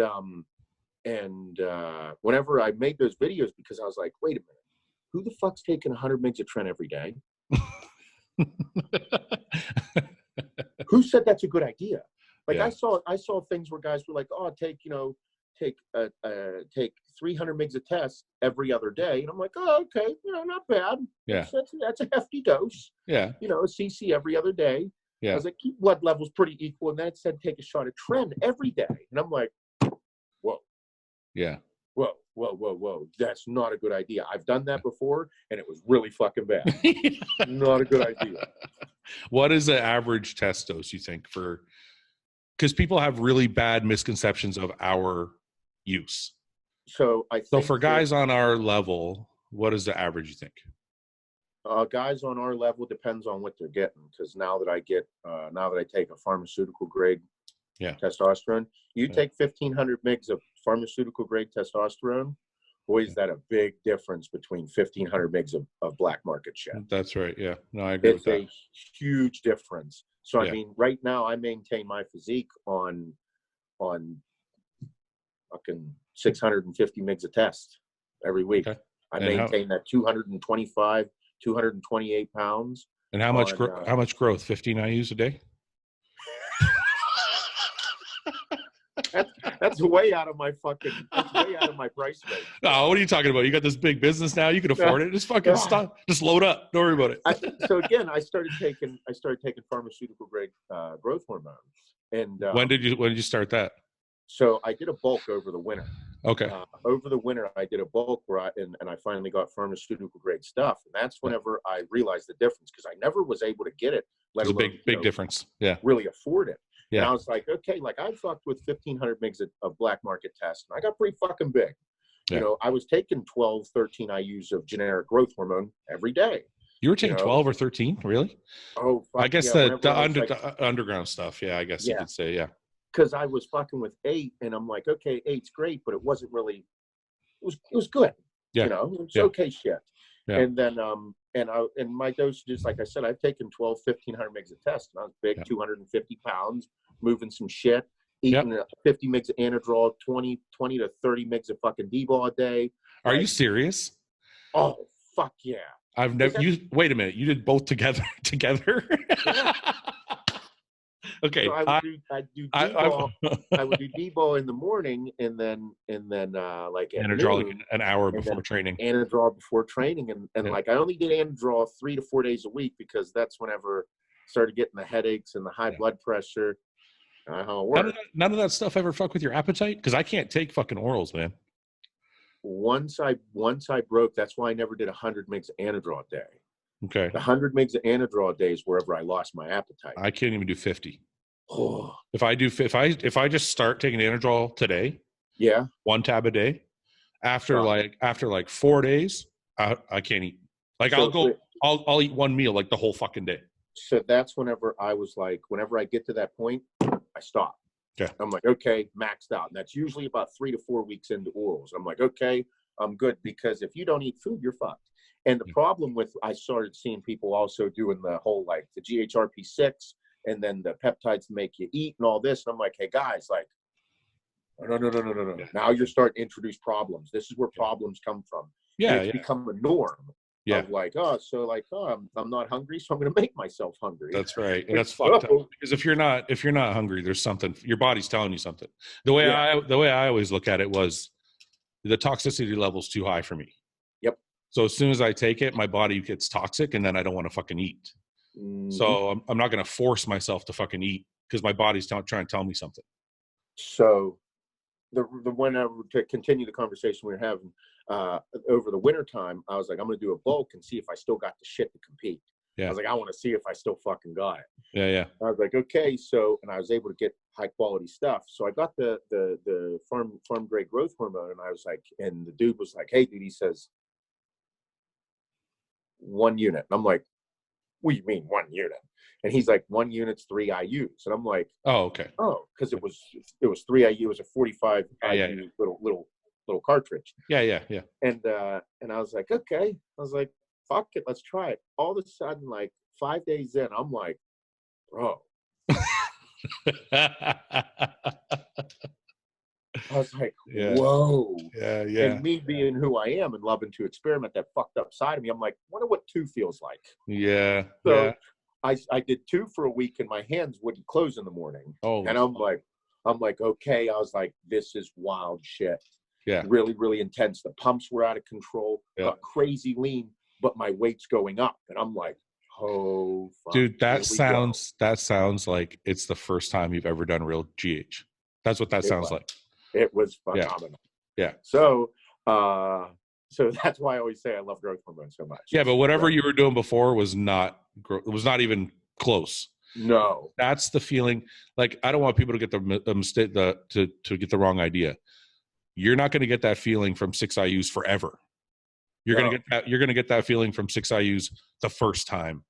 S2: whenever I made those videos, because I was like, wait a minute, who the fuck's taking 100 mgs of tren every day? Who said that's a good idea? Like, I saw things where guys were like, oh, take 300 mgs of test every other day. And I'm like, oh, okay, not bad.
S1: Yeah.
S2: That's a hefty dose.
S1: Yeah.
S2: A cc every other day.
S1: Yeah.
S2: I was like, keep blood levels pretty equal. And then it said, take a shot of tren every day. And I'm like, whoa.
S1: Yeah.
S2: Whoa. That's not a good idea. I've done that before, and it was really fucking bad. Not a good idea.
S1: What is the average test dose, you think, because people have really bad misconceptions of our use.
S2: So
S1: for guys on our level, what is the average, you think?
S2: Guys on our level, depends on what they're getting. Because now that I take a pharmaceutical grade testosterone, take 1,500 mgs of pharmaceutical grade testosterone. Boy, is that a big difference between 1,500 mgs of black market shit.
S1: That's right. Yeah. No, I agree with that.
S2: It's a huge difference. So, I mean, right now I maintain my physique on fucking 650 mgs of test every week. Okay. I maintain that 225, 228 pounds.
S1: And how much growth? 15 IUs a day?
S2: That's way out of my price range.
S1: Oh, what are you talking about? You got this big business now. You can afford it. Just fucking stop. Just load up. Don't worry about it.
S2: So again, I started taking pharmaceutical grade growth hormones. And
S1: when did you start that?
S2: So I did a bulk over the winter.
S1: Okay.
S2: Over the winter, I did a bulk where I finally got pharmaceutical grade stuff, and that's whenever I realized the difference, because I never was able to get it. Let alone,
S1: a big difference. Yeah.
S2: Really afford it.
S1: Yeah.
S2: And I was like, okay, like I fucked with 1,500 mgs of black market tests, and I got pretty fucking big.
S1: Yeah.
S2: You know, I was taking 12, 13 IUs of generic growth hormone every day.
S1: You were taking 12 or 13, really?
S2: Oh, fuck,
S1: I guess the underground stuff. Yeah, I guess you could say, yeah.
S2: Because I was fucking with 8, and I'm like, okay, 8's great, but it wasn't really. It was good.
S1: Yeah.
S2: You know, it's okay shit.
S1: Yeah.
S2: And then and my dosages, like I said, I've taken 1,500 mgs of test, and I was big, 250 pounds, moving some shit, eating 50 mgs of Anadrol, 20 to 30 mgs of fucking D-ball a day.
S1: Are you serious?
S2: Oh, fuck yeah.
S1: I've never. Wait a minute. You did both together? Yeah. Okay.
S2: So I would do D-ball in the morning, and then like
S1: Anadrol like an hour before training.
S2: Anadrol before training, and like I only did Anadrol 3 to 4 days a week, because that's whenever I started getting the headaches and the high blood pressure. How it worked.
S1: None of that stuff ever fuck with your appetite? Because I can't take fucking orals, man.
S2: Once I broke, that's why I never did 100 mgs of Anadrol a day.
S1: Okay.
S2: The 100 mgs of Anadrol a day is wherever I lost my appetite.
S1: I can't even do 50.
S2: Oh.
S1: If I just start taking Anadrol today, 1 tab a day, after like 4 days, I can't eat. Like I'll eat one meal like the whole fucking day.
S2: So that's whenever I was like, whenever I get to that point, I stop.
S1: Okay.
S2: I'm like, okay, maxed out. And that's usually about 3 to 4 weeks into orals. I'm like, okay, I'm good, because if you don't eat food, you're fucked. And the problem with, I started seeing people also doing the whole, like the GHRP6 and then the peptides to make you eat and all this. And I'm like, hey guys, like, no. Now you're starting to introduce problems. This is where problems come from.
S1: Yeah.
S2: And it's become a norm.
S1: Yeah.
S2: Of like, I'm not hungry, so I'm going to make myself hungry.
S1: That's right. And that's fucked up. Because if you're not hungry, there's something, your body's telling you something. The way I always look at it was the toxicity level's too high for me.
S2: Yep.
S1: So as soon as I take it, my body gets toxic, and then I don't want to fucking eat. Mm-hmm. So I'm not going to force myself to fucking eat, because my body's trying to tell me something.
S2: So to continue the conversation we were having, over the winter time, I was like, I'm going to do a bulk and see if I still got the shit to compete.
S1: Yeah.
S2: I was like, I want to see if I still fucking got it.
S1: Yeah.
S2: I was like, okay. So, and I was able to get high quality stuff. So I got the farm grade growth hormone, and I was like, and the dude was like, hey dude, he says 1 unit. And I'm like, what do you mean 1 unit? And he's like, 1 unit's 3 IUs. And I'm like,
S1: oh, okay.
S2: Oh, because it was 3 IU. It was a 45 IU little cartridge.
S1: Yeah.
S2: And I was like, okay. I was like, fuck it, let's try it. All of a sudden, like 5 days in, I'm like, bro. I was like, whoa.
S1: Yeah.
S2: And me being who I am and loving to experiment, that fucked up side of me, I'm like, wonder what 2 feels like.
S1: Yeah.
S2: So I did 2 for a week, and my hands wouldn't close in the morning.
S1: Oh.
S2: And I'm like, okay. I was like, this is wild shit.
S1: Yeah.
S2: Really, really intense. The pumps were out of control. Got crazy lean, but my weight's going up. And I'm like, oh, fuck.
S1: Dude, that sounds like it's the first time you've ever done real GH. That's what that sounds like.
S2: It was phenomenal.
S1: Yeah.
S2: So that's why I always say I love growth hormone so much.
S1: Yeah, but whatever you were doing before was not even close.
S2: No.
S1: That's the feeling. Like, I don't want people to get the mistake, to get the wrong idea. You're not going to get that feeling from 6 IUs forever. You're going to get that feeling from 6 IUs the first time.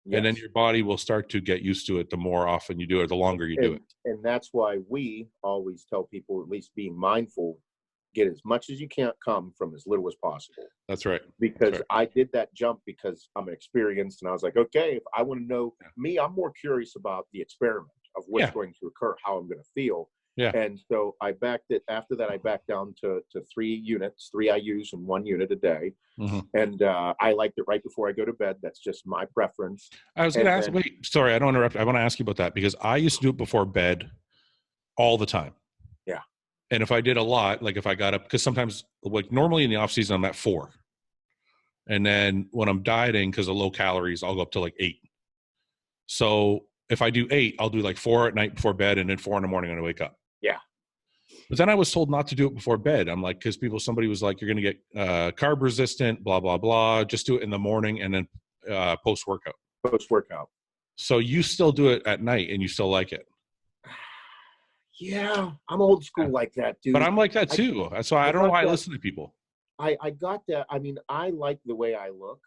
S1: Yes. And then your body will start to get used to it the more often you do it, the longer you do it.
S2: And that's why we always tell people, at least being mindful, get as much as you can come from as little as possible.
S1: That's right.
S2: Because I did that jump because I'm experienced, and I was like, okay, if I want to know me, I'm more curious about the experiment of what's going to occur, how I'm going to feel.
S1: Yeah.
S2: And so I backed it. After that, I backed down to 3 units, 3 IUs and 1 unit a day. Mm-hmm. And I liked it right before I go to bed. That's just my preference.
S1: I was going to ask, sorry, I don't interrupt. I want to ask you about that, because I used to do it before bed all the time.
S2: Yeah.
S1: And if I did a lot, like if I got up, because sometimes, like normally in the off season, I'm at 4. And then when I'm dieting, because of low calories, I'll go up to like 8. So if I do 8, I'll do like 4 at night before bed and then 4 in the morning when I wake up.
S2: Yeah.
S1: But then I was told not to do it before bed. I'm like, because somebody was like, you're going to get carb resistant, blah, blah, blah. Just do it in the morning and then post-workout.
S2: Post-workout.
S1: So you still do it at night and you still like it?
S2: Yeah, I'm old school like that, dude.
S1: But I'm like that too. That's why I don't know why I listen to people.
S2: I got that. I mean, I like the way I look.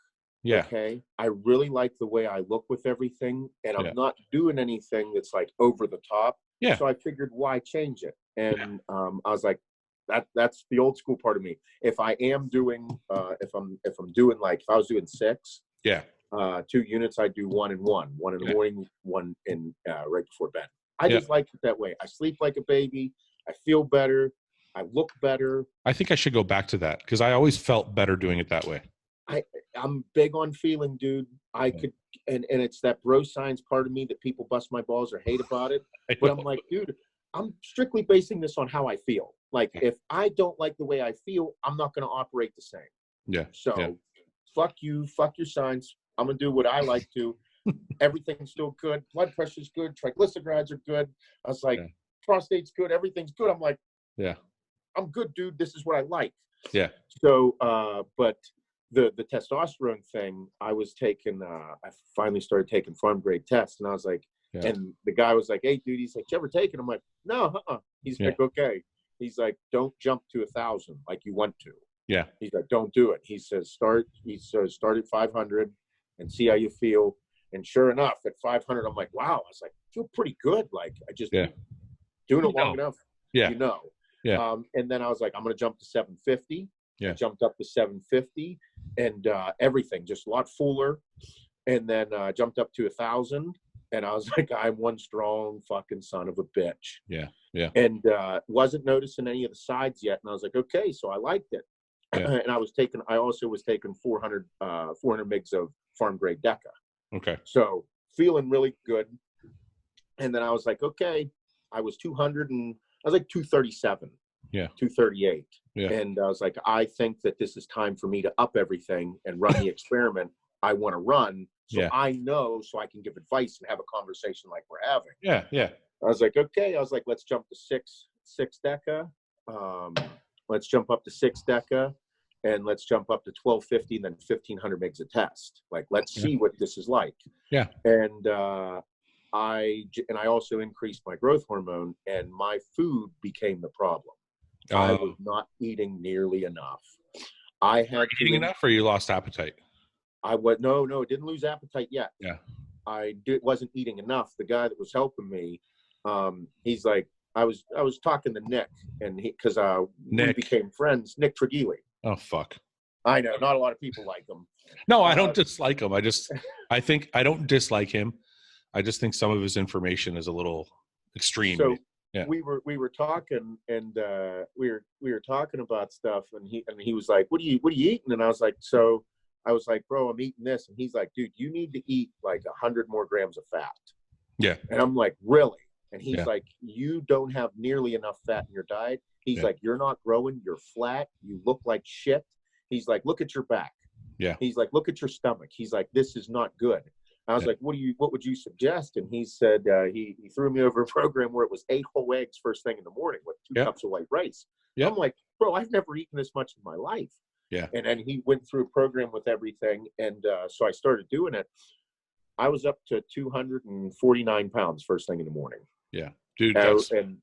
S1: Yeah.
S2: Okay. I really like the way I look with everything. And I'm not doing anything that's like over the top.
S1: Yeah.
S2: So I figured, why change it? And I was like, that's the old school part of me. If I am doing, if I'm doing like, if I was doing 6, 2 units, I do 1 and 1 in the morning, 1 in right before bed. I just like it that way. I sleep like a baby. I feel better. I look better.
S1: I think I should go back to that because I always felt better doing it that way.
S2: I'm big on feeling, dude. I could, and it's that bro science part of me that people bust my balls or hate about it. But I'm like, dude, I'm strictly basing this on how I feel. Like, if I don't like the way I feel, I'm not going to operate the same.
S1: Yeah.
S2: So fuck you, fuck your science. I'm going to do what I like to. Everything's still good. Blood pressure's good. Triglycerides are good. I was like, prostate's good. Everything's good. I'm like, I'm good, dude. This is what I like. Yeah. So, but the testosterone thing, I was taking, I finally started taking farm grade tests, and I was like, and the guy was like, hey, dude, he's like, you ever take it? I'm like, no, He's like, okay. He's like, don't jump to 1,000 like you want to. Yeah. He's like, don't do it. He says, start at 500 and see how you feel. And sure enough, at 500, I'm like, wow. I was like, I feel pretty good. Like, I just doing it long enough. Yeah. Yeah. And then I was like, I'm going to jump to 750. Yeah. I jumped up to 750 and everything just a lot fuller. And then jumped up to 1,000. And I was like, I'm one strong fucking son of a bitch. Yeah. Yeah. And wasn't noticing any of the sides yet. And I was like, okay, so I liked it. Yeah. And I also was taking 400 mgs of farm grade Deca. Okay. So feeling really good. And then I was like, okay, I was like 237. Yeah. 238. Yeah. And I was like, I think that this is time for me to up everything and run the experiment I want to run. So I know, so I can give advice and have a conversation like we're having. Yeah. Yeah. I was like, okay. I was like, let's jump to six Deca. Let's jump up to 6 Deca. And let's jump up to 1,250 and then 1,500 megs a test. Like, let's see what this is like. Yeah. And I also increased my growth hormone, and my food became the problem. I was not eating nearly enough. I had
S1: eating enough, or you lost appetite?
S2: No, it didn't lose appetite yet. Yeah. Wasn't eating enough. The guy that was helping me, he's like, I was talking to Nick, and because we became friends, Nick Trigili.
S1: Oh, fuck.
S2: I know. Not a lot of people like him.
S1: No, I don't dislike him. I don't dislike him. I just think some of his information is a little extreme.
S2: So we were talking, and we were talking about stuff, and he was like, what are you eating? And I was like, bro, I'm eating this. And he's like, dude, you need to eat like 100 more grams of fat. Yeah. And I'm like, really? And he's like, you don't have nearly enough fat in your diet. He's like, you're not growing. You're flat. You look like shit. He's like, look at your back. Yeah. He's like, look at your stomach. He's like, this is not good. I was like, what would you suggest? And he said, he threw me over a program where it was 8 whole eggs first thing in the morning with 2 cups of white rice. Yeah. I'm like, bro, I've never eaten this much in my life. Yeah. And then he went through a program with everything. And so I started doing it. I was up to 249 pounds first thing in the morning. Yeah. Dude, and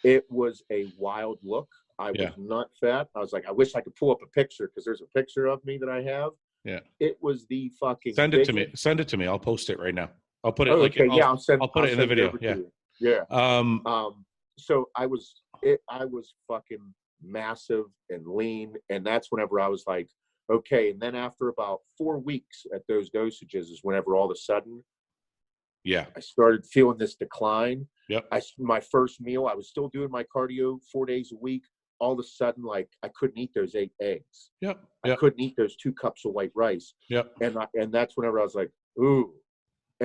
S2: it was a wild look. I was not fat. I was like, I wish I could pull up a picture, because there's a picture of me that I have. Yeah. It was the fucking
S1: Send it to me. I'll post it right now. I'll put it I'll put it in the video. Yeah.
S2: Yeah. So I was fucking massive and lean. And that's whenever I was like, okay. And then after about 4 weeks at those dosages is whenever all of a sudden, I started feeling this decline. Yep. My first meal, I was still doing my cardio 4 days a week. All of a sudden, like, I couldn't eat those 8 eggs. Yep. I couldn't eat those 2 cups of white rice. Yep. And that's whenever I was like, ooh.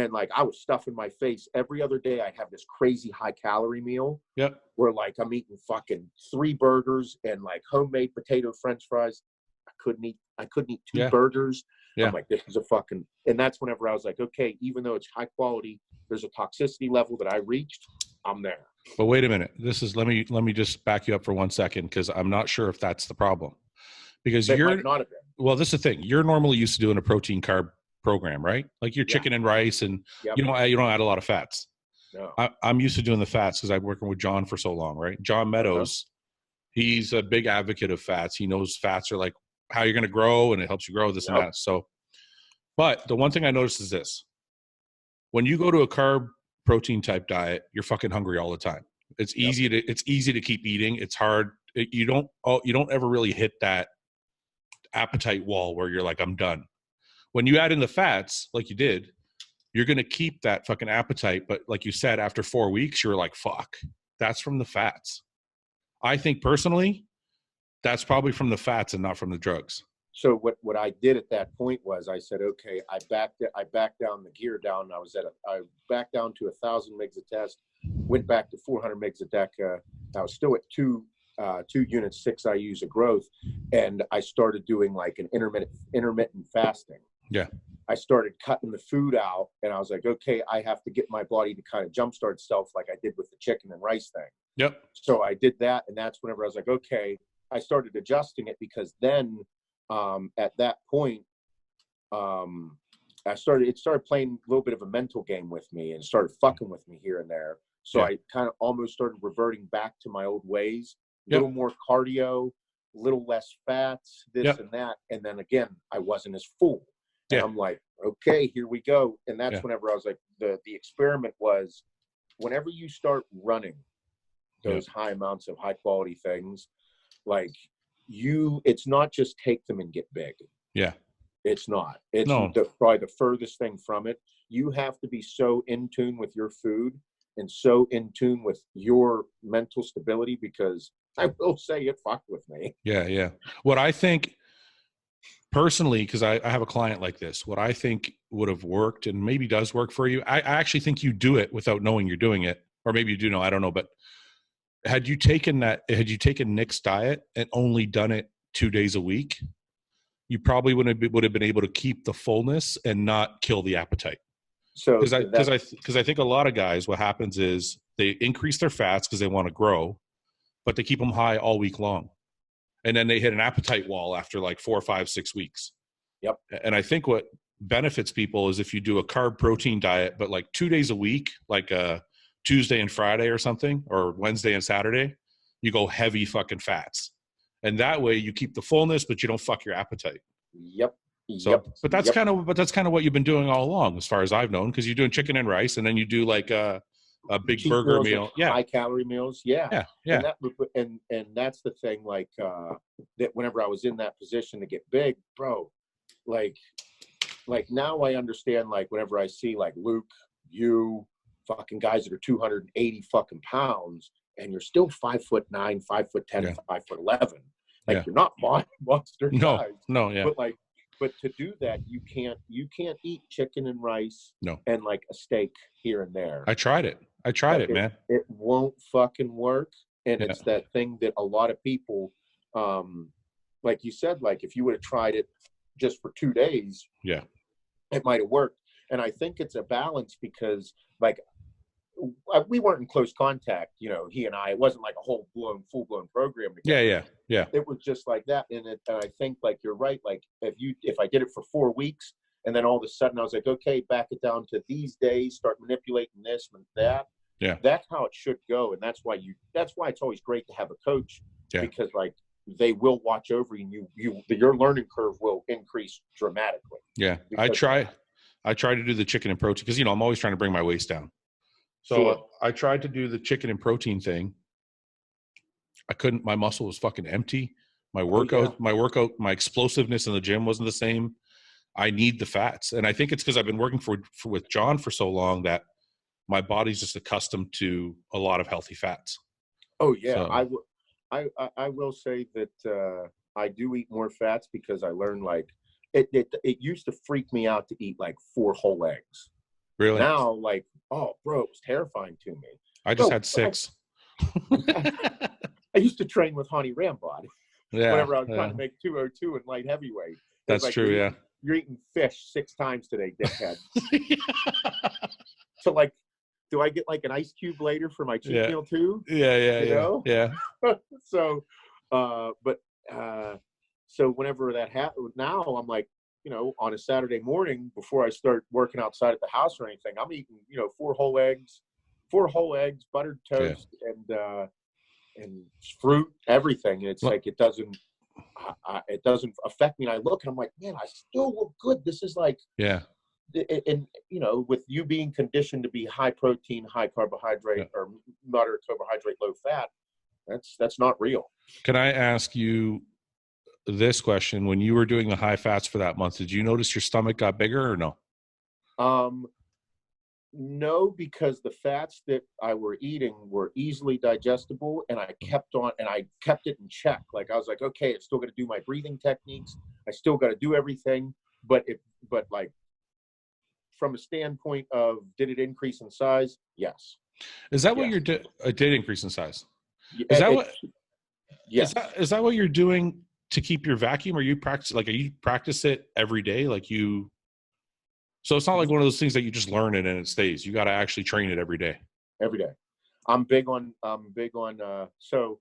S2: And like, I was stuffing my face every other day. I'd have this crazy high calorie meal.
S1: Yep.
S2: Where like I'm eating fucking 3 burgers and like homemade potato French fries. I couldn't eat 2 burgers.
S1: Yeah.
S2: I'm like, this is a fucking, and that's whenever I was like, okay, even though it's high quality, there's a toxicity level that I reached. I'm there.
S1: But wait a minute. Let me just back you up for 1 second, because I'm not sure if that's the problem. Because
S2: That might not have been.
S1: Well, this is the thing. You're normally used to doing a protein carb program, right? Like your chicken and rice, and you don't add a lot of fats.
S2: No.
S1: I'm used to doing the fats because I've been working with John for so long, right? John Meadows, he's a big advocate of fats. He knows fats are like how you're going to grow, and it helps you grow this and that. So, but the one thing I noticed is this: when you go to a carb protein type diet, you're fucking hungry all the time. It's easy to keep eating. It's hard. You don't ever really hit that appetite wall where you're like, I'm done. When you add in the fats, like you did, you're going to keep that fucking appetite. But like you said, after 4 weeks, you're like, fuck, that's from the fats. I think personally, that's probably from the fats and not from the drugs.
S2: So what I did at that point was I said, okay, I backed down the gear down. I backed down to 1,000 megs a test, went back to 400 megs a deca. I was still at 2 units, 6 IUs of growth. And I started doing like an intermittent fasting.
S1: Yeah.
S2: I started cutting the food out, and I was like, okay, I have to get my body to kind of jumpstart itself like I did with the chicken and rice thing.
S1: Yep.
S2: So I did that. And that's whenever I was like, okay, I started adjusting it, because then at that point, it started playing a little bit of a mental game with me and started fucking with me here and there. So I kind of almost started reverting back to my old ways, a little more cardio, a little less fats, this and that. And then again, I wasn't as full. And I'm like, okay, here we go. And that's whenever I was like, the experiment was, whenever you start running those high amounts of high quality things, like it's not just take them and get big. Yeah. It's not. It's probably the furthest thing from it. You have to be so in tune with your food and so in tune with your mental stability, because I will say it fucked with me. Yeah. Yeah.
S1: What I think personally, because I have a client like this, what I think would have worked and maybe does work for you, I actually think you do it without knowing you're doing it. Or maybe you do know, I don't know. But had you taken Nick's diet and only done it 2 days a week, you probably would have been able to keep the fullness and not kill the appetite. So because I think a lot of guys, what happens is they increase their fats because they want to grow, but they keep them high all week long. And then they hit an appetite wall after like 4, 5, 6 weeks. Yep. And I think what benefits people is if you do a carb protein diet, but like 2 days a week, like a Tuesday and Friday or something, or Wednesday and Saturday, you go heavy fucking fats. And that way you keep the fullness, but you don't fuck your appetite.
S2: Yep.
S1: So, but that's kind of what you've been doing all along, as far as I've known, because you're doing chicken and rice, and then you do like a big cheap burger meal,
S2: high calorie meals,
S1: yeah.
S2: And that's the thing, like that. Whenever I was in that position to get big, bro, like now I understand. Like whenever I see like Luke, you fucking guys that are 280 fucking pounds, and you're still 5'9", 5'10", 5'11", like you're not monster guys. No. But to do that, you can't eat chicken and rice and like a steak here and there.
S1: I tried it, man.
S2: It won't fucking work. And it's that thing that a lot of people, like you said, like if you would have tried it just for 2 days, it might have worked. And I think it's a balance, because like we weren't in close contact, he and I. It wasn't like a full blown program together. Yeah. It was just like that, and I think like you're right. Like if I did it for 4 weeks, and then all of a sudden I was like, okay, back it down to these days, start manipulating this and that. Yeah, that's how it should go, and that's why it's always great to have a coach, because like they will watch over you, and your learning curve will increase dramatically. Yeah, I try
S1: to do the chicken and protein, because I'm always trying to bring my waist down. So I tried to do the chicken and protein thing. I couldn't. My muscle was fucking empty. My my explosiveness in the gym wasn't the same. I need the fats, and I think it's because I've been working with John for so long that my body's just accustomed to a lot of healthy fats.
S2: Oh yeah, so. I will say that I do eat more fats, because I learned like it used to freak me out to eat like 4 whole eggs.
S1: Really?
S2: Now, like, oh, bro, it was terrifying to me.
S1: I just had 6.
S2: I used to train with Hani Rambod whenever I was trying to make 202 in light heavyweight.
S1: That's
S2: like,
S1: true, yeah.
S2: You're eating fish 6 times today, dickhead. So, like, do I get like an ice cube later for my cheat meal too?
S1: Yeah.
S2: So, so whenever that happens, now I'm like, you know, on a Saturday morning before I start working outside at the house or anything, I'm eating, you know, 4 whole eggs, buttered toast, and fruit, everything. And it's like it doesn't affect me. And I look and I'm like, man, I still look good. This is like, and you know, with you being conditioned to be high protein, high carbohydrate, or moderate carbohydrate, low fat, that's not real.
S1: Can I ask you this question? When you were doing the high fats for that month, did you notice your stomach got bigger or no?
S2: No, because the fats that I were eating were easily digestible, and I kept it in check. Like I was like, okay, it's still got to do my breathing techniques. I still got to do everything, but like from a standpoint of did it increase in size? Yes.
S1: Is that what you're doing? It did increase in size.
S2: Is that
S1: what you're doing to keep your vacuum? Or you practice it every day? So it's not like one of those things that you just learn it and it stays. You got to actually train it every day.
S2: Every day. I'm big on so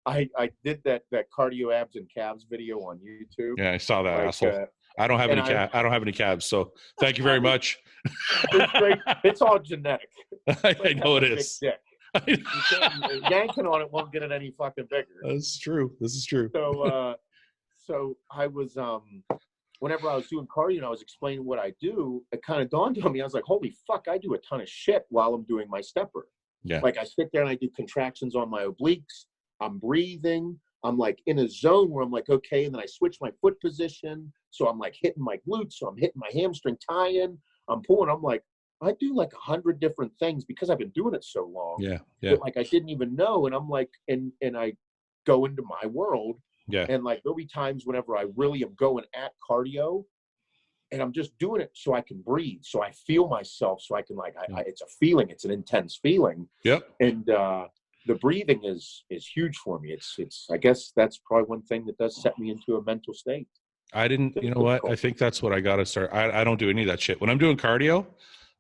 S2: I did that cardio abs and calves video on YouTube.
S1: Yeah, I saw that, asshole. I don't have any calves, so thank you very much.
S2: It's great. It's all genetic.
S1: I know it is.
S2: Yanking on it won't get it any fucking bigger.
S1: That's true. This is true.
S2: So I was whenever I was doing cardio and I was explaining what I do, it kind of dawned on me. I was like, holy fuck, I do a ton of shit while I'm doing my stepper.
S1: Yeah.
S2: Like I sit there and I do contractions on my obliques. I'm breathing. I'm like in a zone where I'm like, okay. And then I switch my foot position. So I'm like hitting my glutes. So I'm hitting my hamstring tie-in. I'm pulling. I'm like, I do like 100 different things because I've been doing it so long.
S1: Yeah.
S2: But like I didn't even know. And I'm like, and I go into my world.
S1: Yeah.
S2: And like there'll be times whenever I really am going at cardio and I'm just doing it so I can breathe. So I feel myself. So I can it's a feeling. It's an intense feeling.
S1: Yep.
S2: And the breathing is huge for me. It's I guess that's probably one thing that does set me into a mental state.
S1: You know what? I think that's what I got to start. I don't do any of that shit. When I'm doing cardio,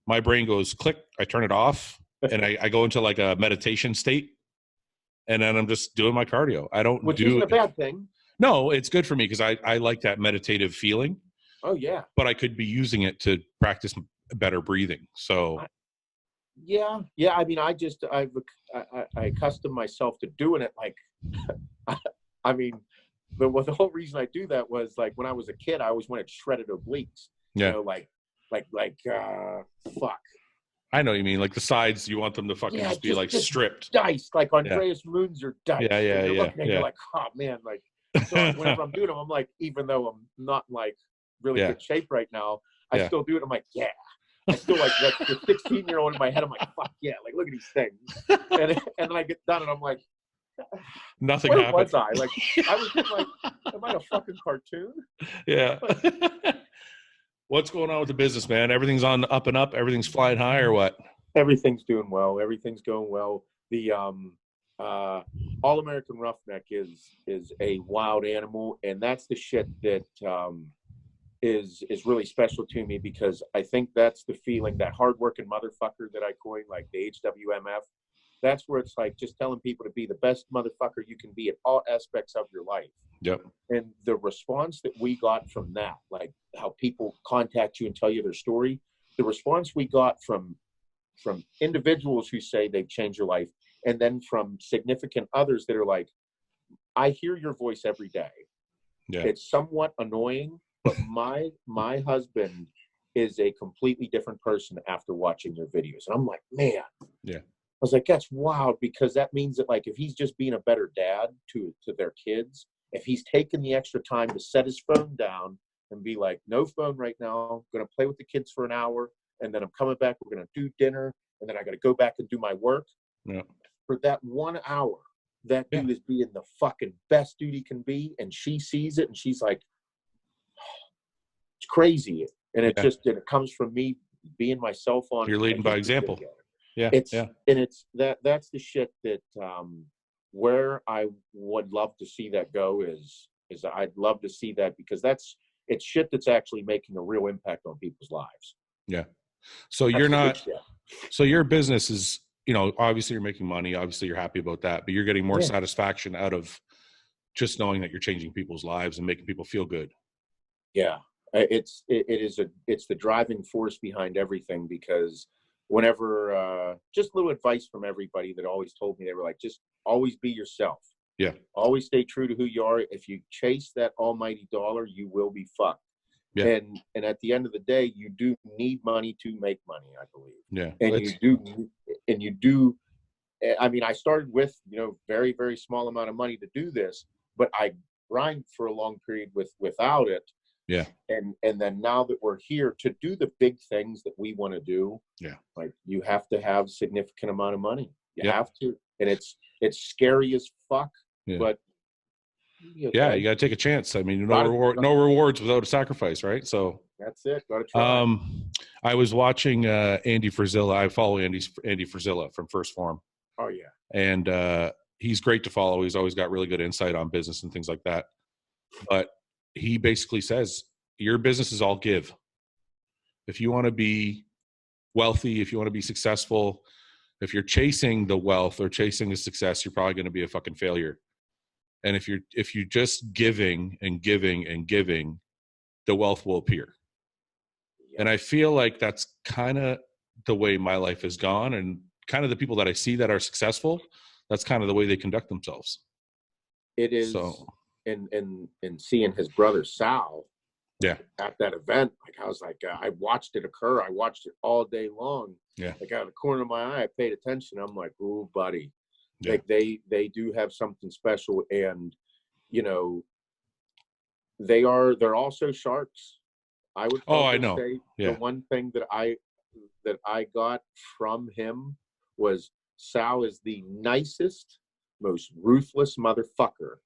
S1: my brain goes click, I turn it off, and I go into like a meditation state. And then I'm just doing my cardio.
S2: Which isn't a bad thing.
S1: No, it's good for me because I like that meditative feeling.
S2: Oh yeah.
S1: But I could be using it to practice better breathing. So.
S2: Yeah. I mean, I accustomed myself to doing it. Like, I mean, the whole reason I do that was like when I was a kid, I always wanted shredded obliques.
S1: Yeah.
S2: You know, fuck.
S1: I know what you mean. Like the sides, you want them to fucking just be like stripped.
S2: Diced. Like Andreas Moons are diced.
S1: Yeah.
S2: You're like, oh man. Like, so whenever I'm doing them, I'm like, even though I'm not in like really good shape right now, I still do it. I'm like, yeah. I still like that the 16-year-old in my head. I'm like, fuck yeah. Like, look at these things. And then I get done and I'm like,
S1: nothing happened.
S2: Was I? Like, I was just like, am I a fucking cartoon?
S1: Yeah. What's going on with the business, man? Everything's on up and up. Everything's flying high, or what?
S2: Everything's doing well. Everything's going well. The All American Roughneck is a wild animal, and that's the shit that is really special to me because I think that's the feeling, that hardworking motherfucker that I coined, like the HWMF. That's where it's like just telling people to be the best motherfucker you can be at all aspects of your life.
S1: Yep.
S2: And the response that we got from that, like how people contact you and tell you their story, the response we got from individuals who say they've changed your life, and then from significant others that are like, I hear your voice every day.
S1: Yeah.
S2: It's somewhat annoying, but my husband is a completely different person after watching your videos. And I'm like, man.
S1: Yeah.
S2: I was like, that's wild, because that means that like if he's just being a better dad to their kids, if he's taking the extra time to set his phone down and be like, no phone right now, I'm going to play with the kids for an hour, and then I'm coming back, we're going to do dinner, and then I got to go back and do my work.
S1: Yeah.
S2: For that 1 hour, that dude is being the fucking best dude he can be, and she sees it, and she's like, oh, it's crazy. And it just, and it comes from me being myself on.
S1: You're leading by example. Yeah.
S2: That's the shit that, where I would love to see that go is I'd love to see that, because it's shit that's actually making a real impact on people's lives.
S1: Yeah. So so your business is, obviously you're making money. Obviously you're happy about that, but you're getting more satisfaction out of just knowing that you're changing people's lives and making people feel good.
S2: Yeah. It's the driving force behind everything, because whenever, just little advice from everybody that always told me, they were like, just always be yourself.
S1: Yeah.
S2: Always stay true to who you are. If you chase that almighty dollar, you will be fucked. Yeah. And at the end of the day, you do need money to make money, I believe.
S1: Yeah.
S2: And you do. I mean, I started with, very, very small amount of money to do this, but I grind for a long period without it.
S1: Yeah.
S2: And then now that we're here to do the big things that we want to do, like, you have to have significant amount of money. You have to. And it's scary as fuck, but
S1: you got to take a chance. I mean, no rewards without a sacrifice, right? So
S2: that's it. Got to try.
S1: I was watching Andy Frisella. I follow Andy Frisella from First Form.
S2: Oh yeah.
S1: And he's great to follow. He's always got really good insight on business and things like that. But he basically says, your business is all give. If you want to be wealthy, if you want to be successful, if you're chasing the wealth or chasing the success, you're probably going to be a fucking failure. And if you're just giving and giving and giving, the wealth will appear. Yeah. And I feel like that's kind of the way my life has gone, and kind of the people that I see that are successful, that's kind of the way they conduct themselves.
S2: It is. So, and seeing his brother Sal, at that event, like, I was like, I watched it occur. I watched it all day long. Yeah. Like, out of the corner of my eye, I paid attention. I'm like, ooh, buddy. Yeah. Like, they do have something special, and they're also sharks. I would say the one thing that I got from him was Sal is the nicest, most ruthless motherfucker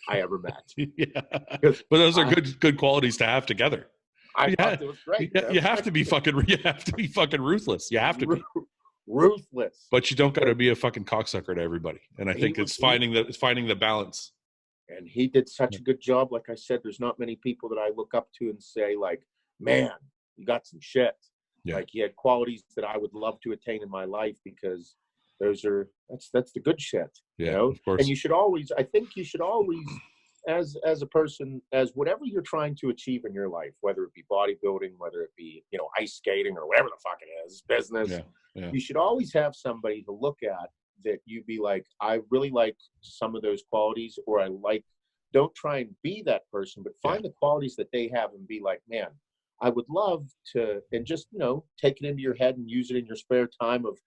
S2: I ever met.
S1: Yeah. But those are good qualities to have together.
S2: I thought it was great.
S1: You have to be fucking ruthless. You have to be
S2: ruthless.
S1: But you don't got to be a fucking cocksucker to everybody. And I think it's finding the balance.
S2: And he did such a good job. Like I said, there's not many people that I look up to and say, like, man, you got some shit. Yeah. Like, he had qualities that I would love to attain in my life, because that's the good shit.
S1: Yeah, of course.
S2: And you should always, as a person, as whatever you're trying to achieve in your life, whether it be bodybuilding, whether it be, ice skating, or whatever the fuck it is, business, you should always have somebody to look at that you'd be like, I really like some of those qualities, or don't try and be that person, but find the qualities that they have and be like, man, I would love to, and just, take it into your head and use it in your spare time of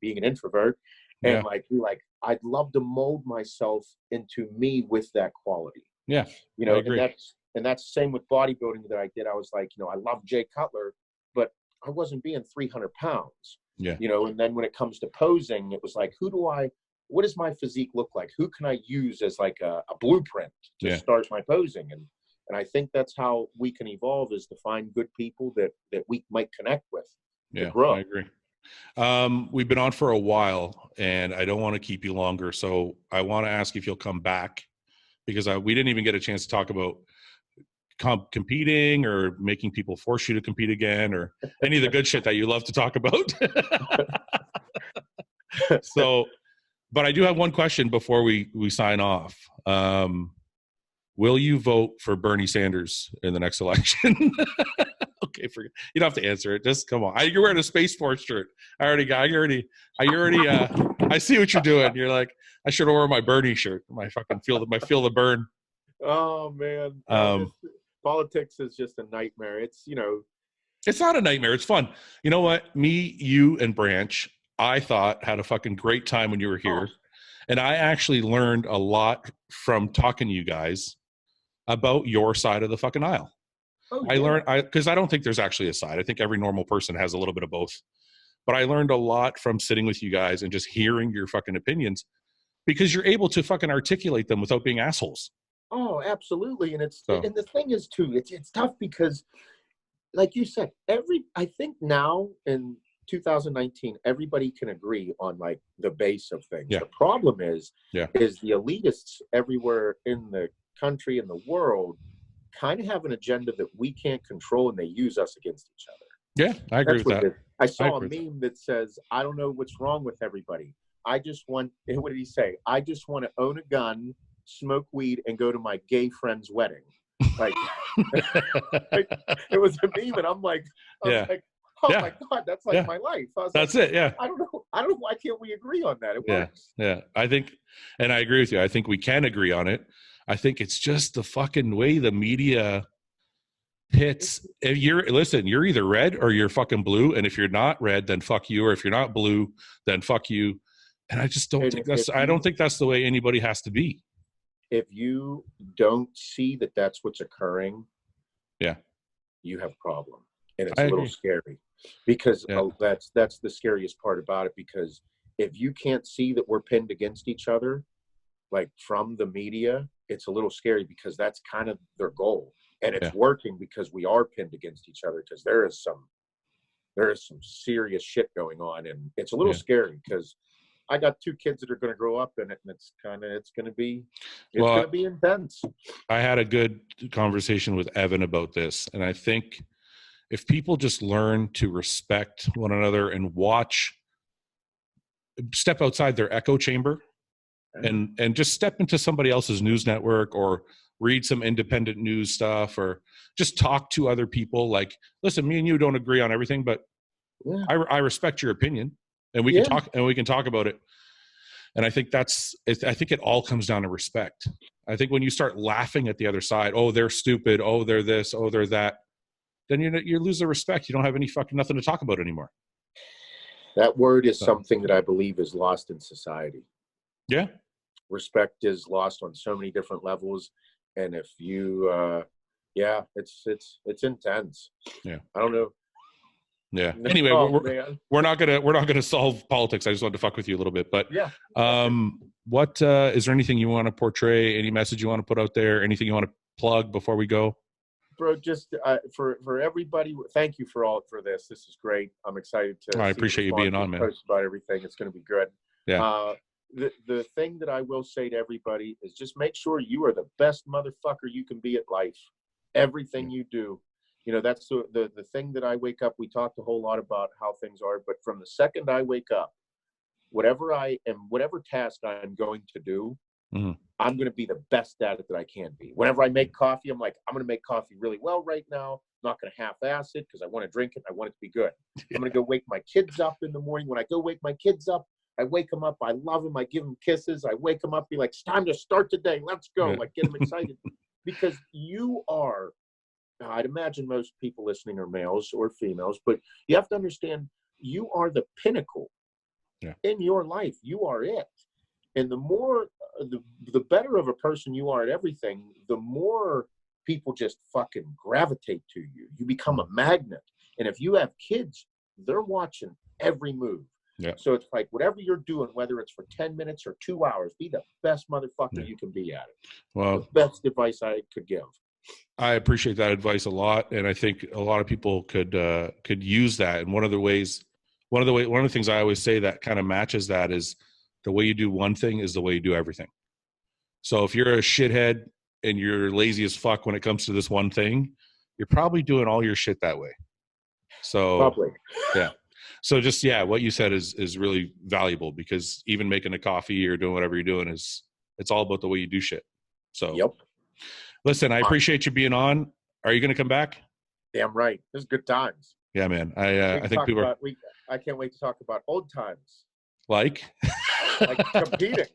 S2: being an introvert, and be like, I'd love to mold myself into me with that quality.
S1: Yeah. I agree.
S2: And that's the same with bodybuilding that I did. I was like, I love Jay Cutler, but I wasn't being 300 pounds.
S1: Yeah.
S2: And then when it comes to posing, it was like, what does my physique look like? Who can I use as like a blueprint to start my posing? And I think that's how we can evolve, is to find good people that we might connect with.
S1: Yeah, I agree. We've been on for a while, and I don't want to keep you longer. So I want to ask if you'll come back, because we didn't even get a chance to talk about competing or making people force you to compete again, or any of the good shit that you love to talk about. So, but I do have one question before we sign off. Will you vote for Bernie Sanders in the next election? Okay, forget. You don't have to answer it. Just come on. You're wearing a Space Force shirt. I see what you're doing. You're like, I should have worn my Bernie shirt. My fucking feel the burn.
S2: Oh man. Politics is just a nightmare. It's
S1: It's not a nightmare. It's fun. You know what? Me, you, and Branch, I thought, had a fucking great time when you were here. Oh. And I actually learned a lot from talking to you guys about your side of the fucking aisle. Oh, yeah. I learned, because I don't think there's actually a side. I think every normal person has a little bit of both. But I learned a lot from sitting with you guys and just hearing your fucking opinions, because you're able to fucking articulate them without being assholes.
S2: Oh, absolutely. And and the thing is too, it's tough, because like you said, I think now in 2019, everybody can agree on like the base of things.
S1: Yeah.
S2: The problem is
S1: Yeah.
S2: the elitists everywhere in the country and the world kind of have an agenda that we can't control, and they use us against each other.
S1: Yeah, I agree with that.
S2: I saw a meme that says, I don't know what's wrong with everybody. I just want, what did he say? I just want to own a gun, smoke weed, and go to my gay friend's wedding. Like, it was a meme, and I'm like, oh my God, that's like my life.
S1: That's it. Yeah.
S2: I don't know. Why can't we agree on that? It works.
S1: Yeah. I think, and I agree with you. I think we can agree on it. I think it's just the fucking way the media hits. If you're either red or you're fucking blue. And if you're not red, then fuck you. Or if you're not blue, then fuck you. And I just don't think I don't think that's the way anybody has to be.
S2: If you don't see that that's what's occurring, you have a problem. And it's a little scary, because that's the scariest part about it. Because if you can't see that we're pinned against each other, like from the media, it's a little scary, because that's kind of their goal. And it's working, because we are pinned against each other, because there is some serious shit going on. And it's a little scary, because I got 2 kids that are going to grow up in it, and it's going to be intense.
S1: I had a good conversation with Evan about this, and I think if people just learn to respect one another and step outside their echo chamber, and just step into somebody else's news network, or read some independent news stuff, or just talk to other people. Like, listen, me and you don't agree on everything, but I respect your opinion, and we can talk about it. And I think I think it all comes down to respect. I think when you start laughing at the other side, oh, they're stupid, oh, they're this, oh, they're that, then you lose the respect. You don't have nothing to talk about anymore.
S2: That word is something that I believe is lost in society.
S1: Yeah.
S2: Respect is lost on so many different levels. And if you, it's intense. Yeah. I don't know.
S1: Yeah. Anyway, we're not gonna solve politics. I just wanted to fuck with you a little bit, but what is there anything you want to portray? Any message you want to put out there? Anything you want to plug before we go?
S2: Bro, just for everybody, thank you for this. This is great. I'm excited to.
S1: I appreciate you being on, man.
S2: Post about everything. It's going to be good.
S1: Yeah.
S2: The thing that I will say to everybody is just make sure you are the best motherfucker you can be at life. Everything you do. You know, that's the thing that I wake up. We talked a whole lot about how things are, but from the second I wake up, whatever task I'm going to do, I'm going to be the best at it that I can be. Whenever I make coffee, I'm like, I'm going to make coffee really well right now. I'm not going to half-ass it, because I want to drink it. I want it to be good. I'm going to go wake my kids up in the morning. When I go wake my kids up, I wake them up. I love them. I give them kisses. I wake them up, be like, it's time to start the day. Let's go. Like, get them excited. Because you are, I'd imagine most people listening are males or females, but you have to understand, you are the pinnacle in your life. You are it. And the more, the better of a person you are at everything, the more people just fucking gravitate to you. You become a magnet. And if you have kids, they're watching every move. Yeah. So it's like, whatever you're doing, whether it's for 10 minutes or 2 hours, be the best motherfucker you can be at it.
S1: Well,
S2: the best advice I could give.
S1: I appreciate that advice a lot, and I think a lot of people could use that. And one of the things I always say that kind of matches that is, the way you do one thing is the way you do everything. So if you're a shithead and you're lazy as fuck when it comes to this one thing, you're probably doing all your shit that way. So
S2: probably.
S1: Yeah. So just, what you said is really valuable, because even making a coffee or doing whatever you're doing it's all about the way you do shit. So listen, I appreciate you being on. Are you going to come back?
S2: Damn right. This is good times.
S1: Yeah, man. I think people
S2: I can't wait to talk about old times.
S1: Like
S2: competing.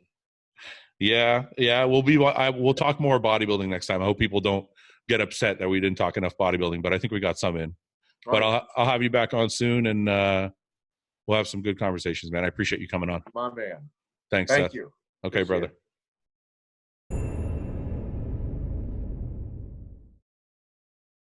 S1: Yeah. We'll talk more bodybuilding next time. I hope people don't get upset that we didn't talk enough bodybuilding, but I think we got some in. But I'll have you back on soon, and we'll have some good conversations, man. I appreciate you coming on.
S2: My man.
S1: Thanks,
S2: Thank
S1: Seth.
S2: you.
S1: Okay, brother.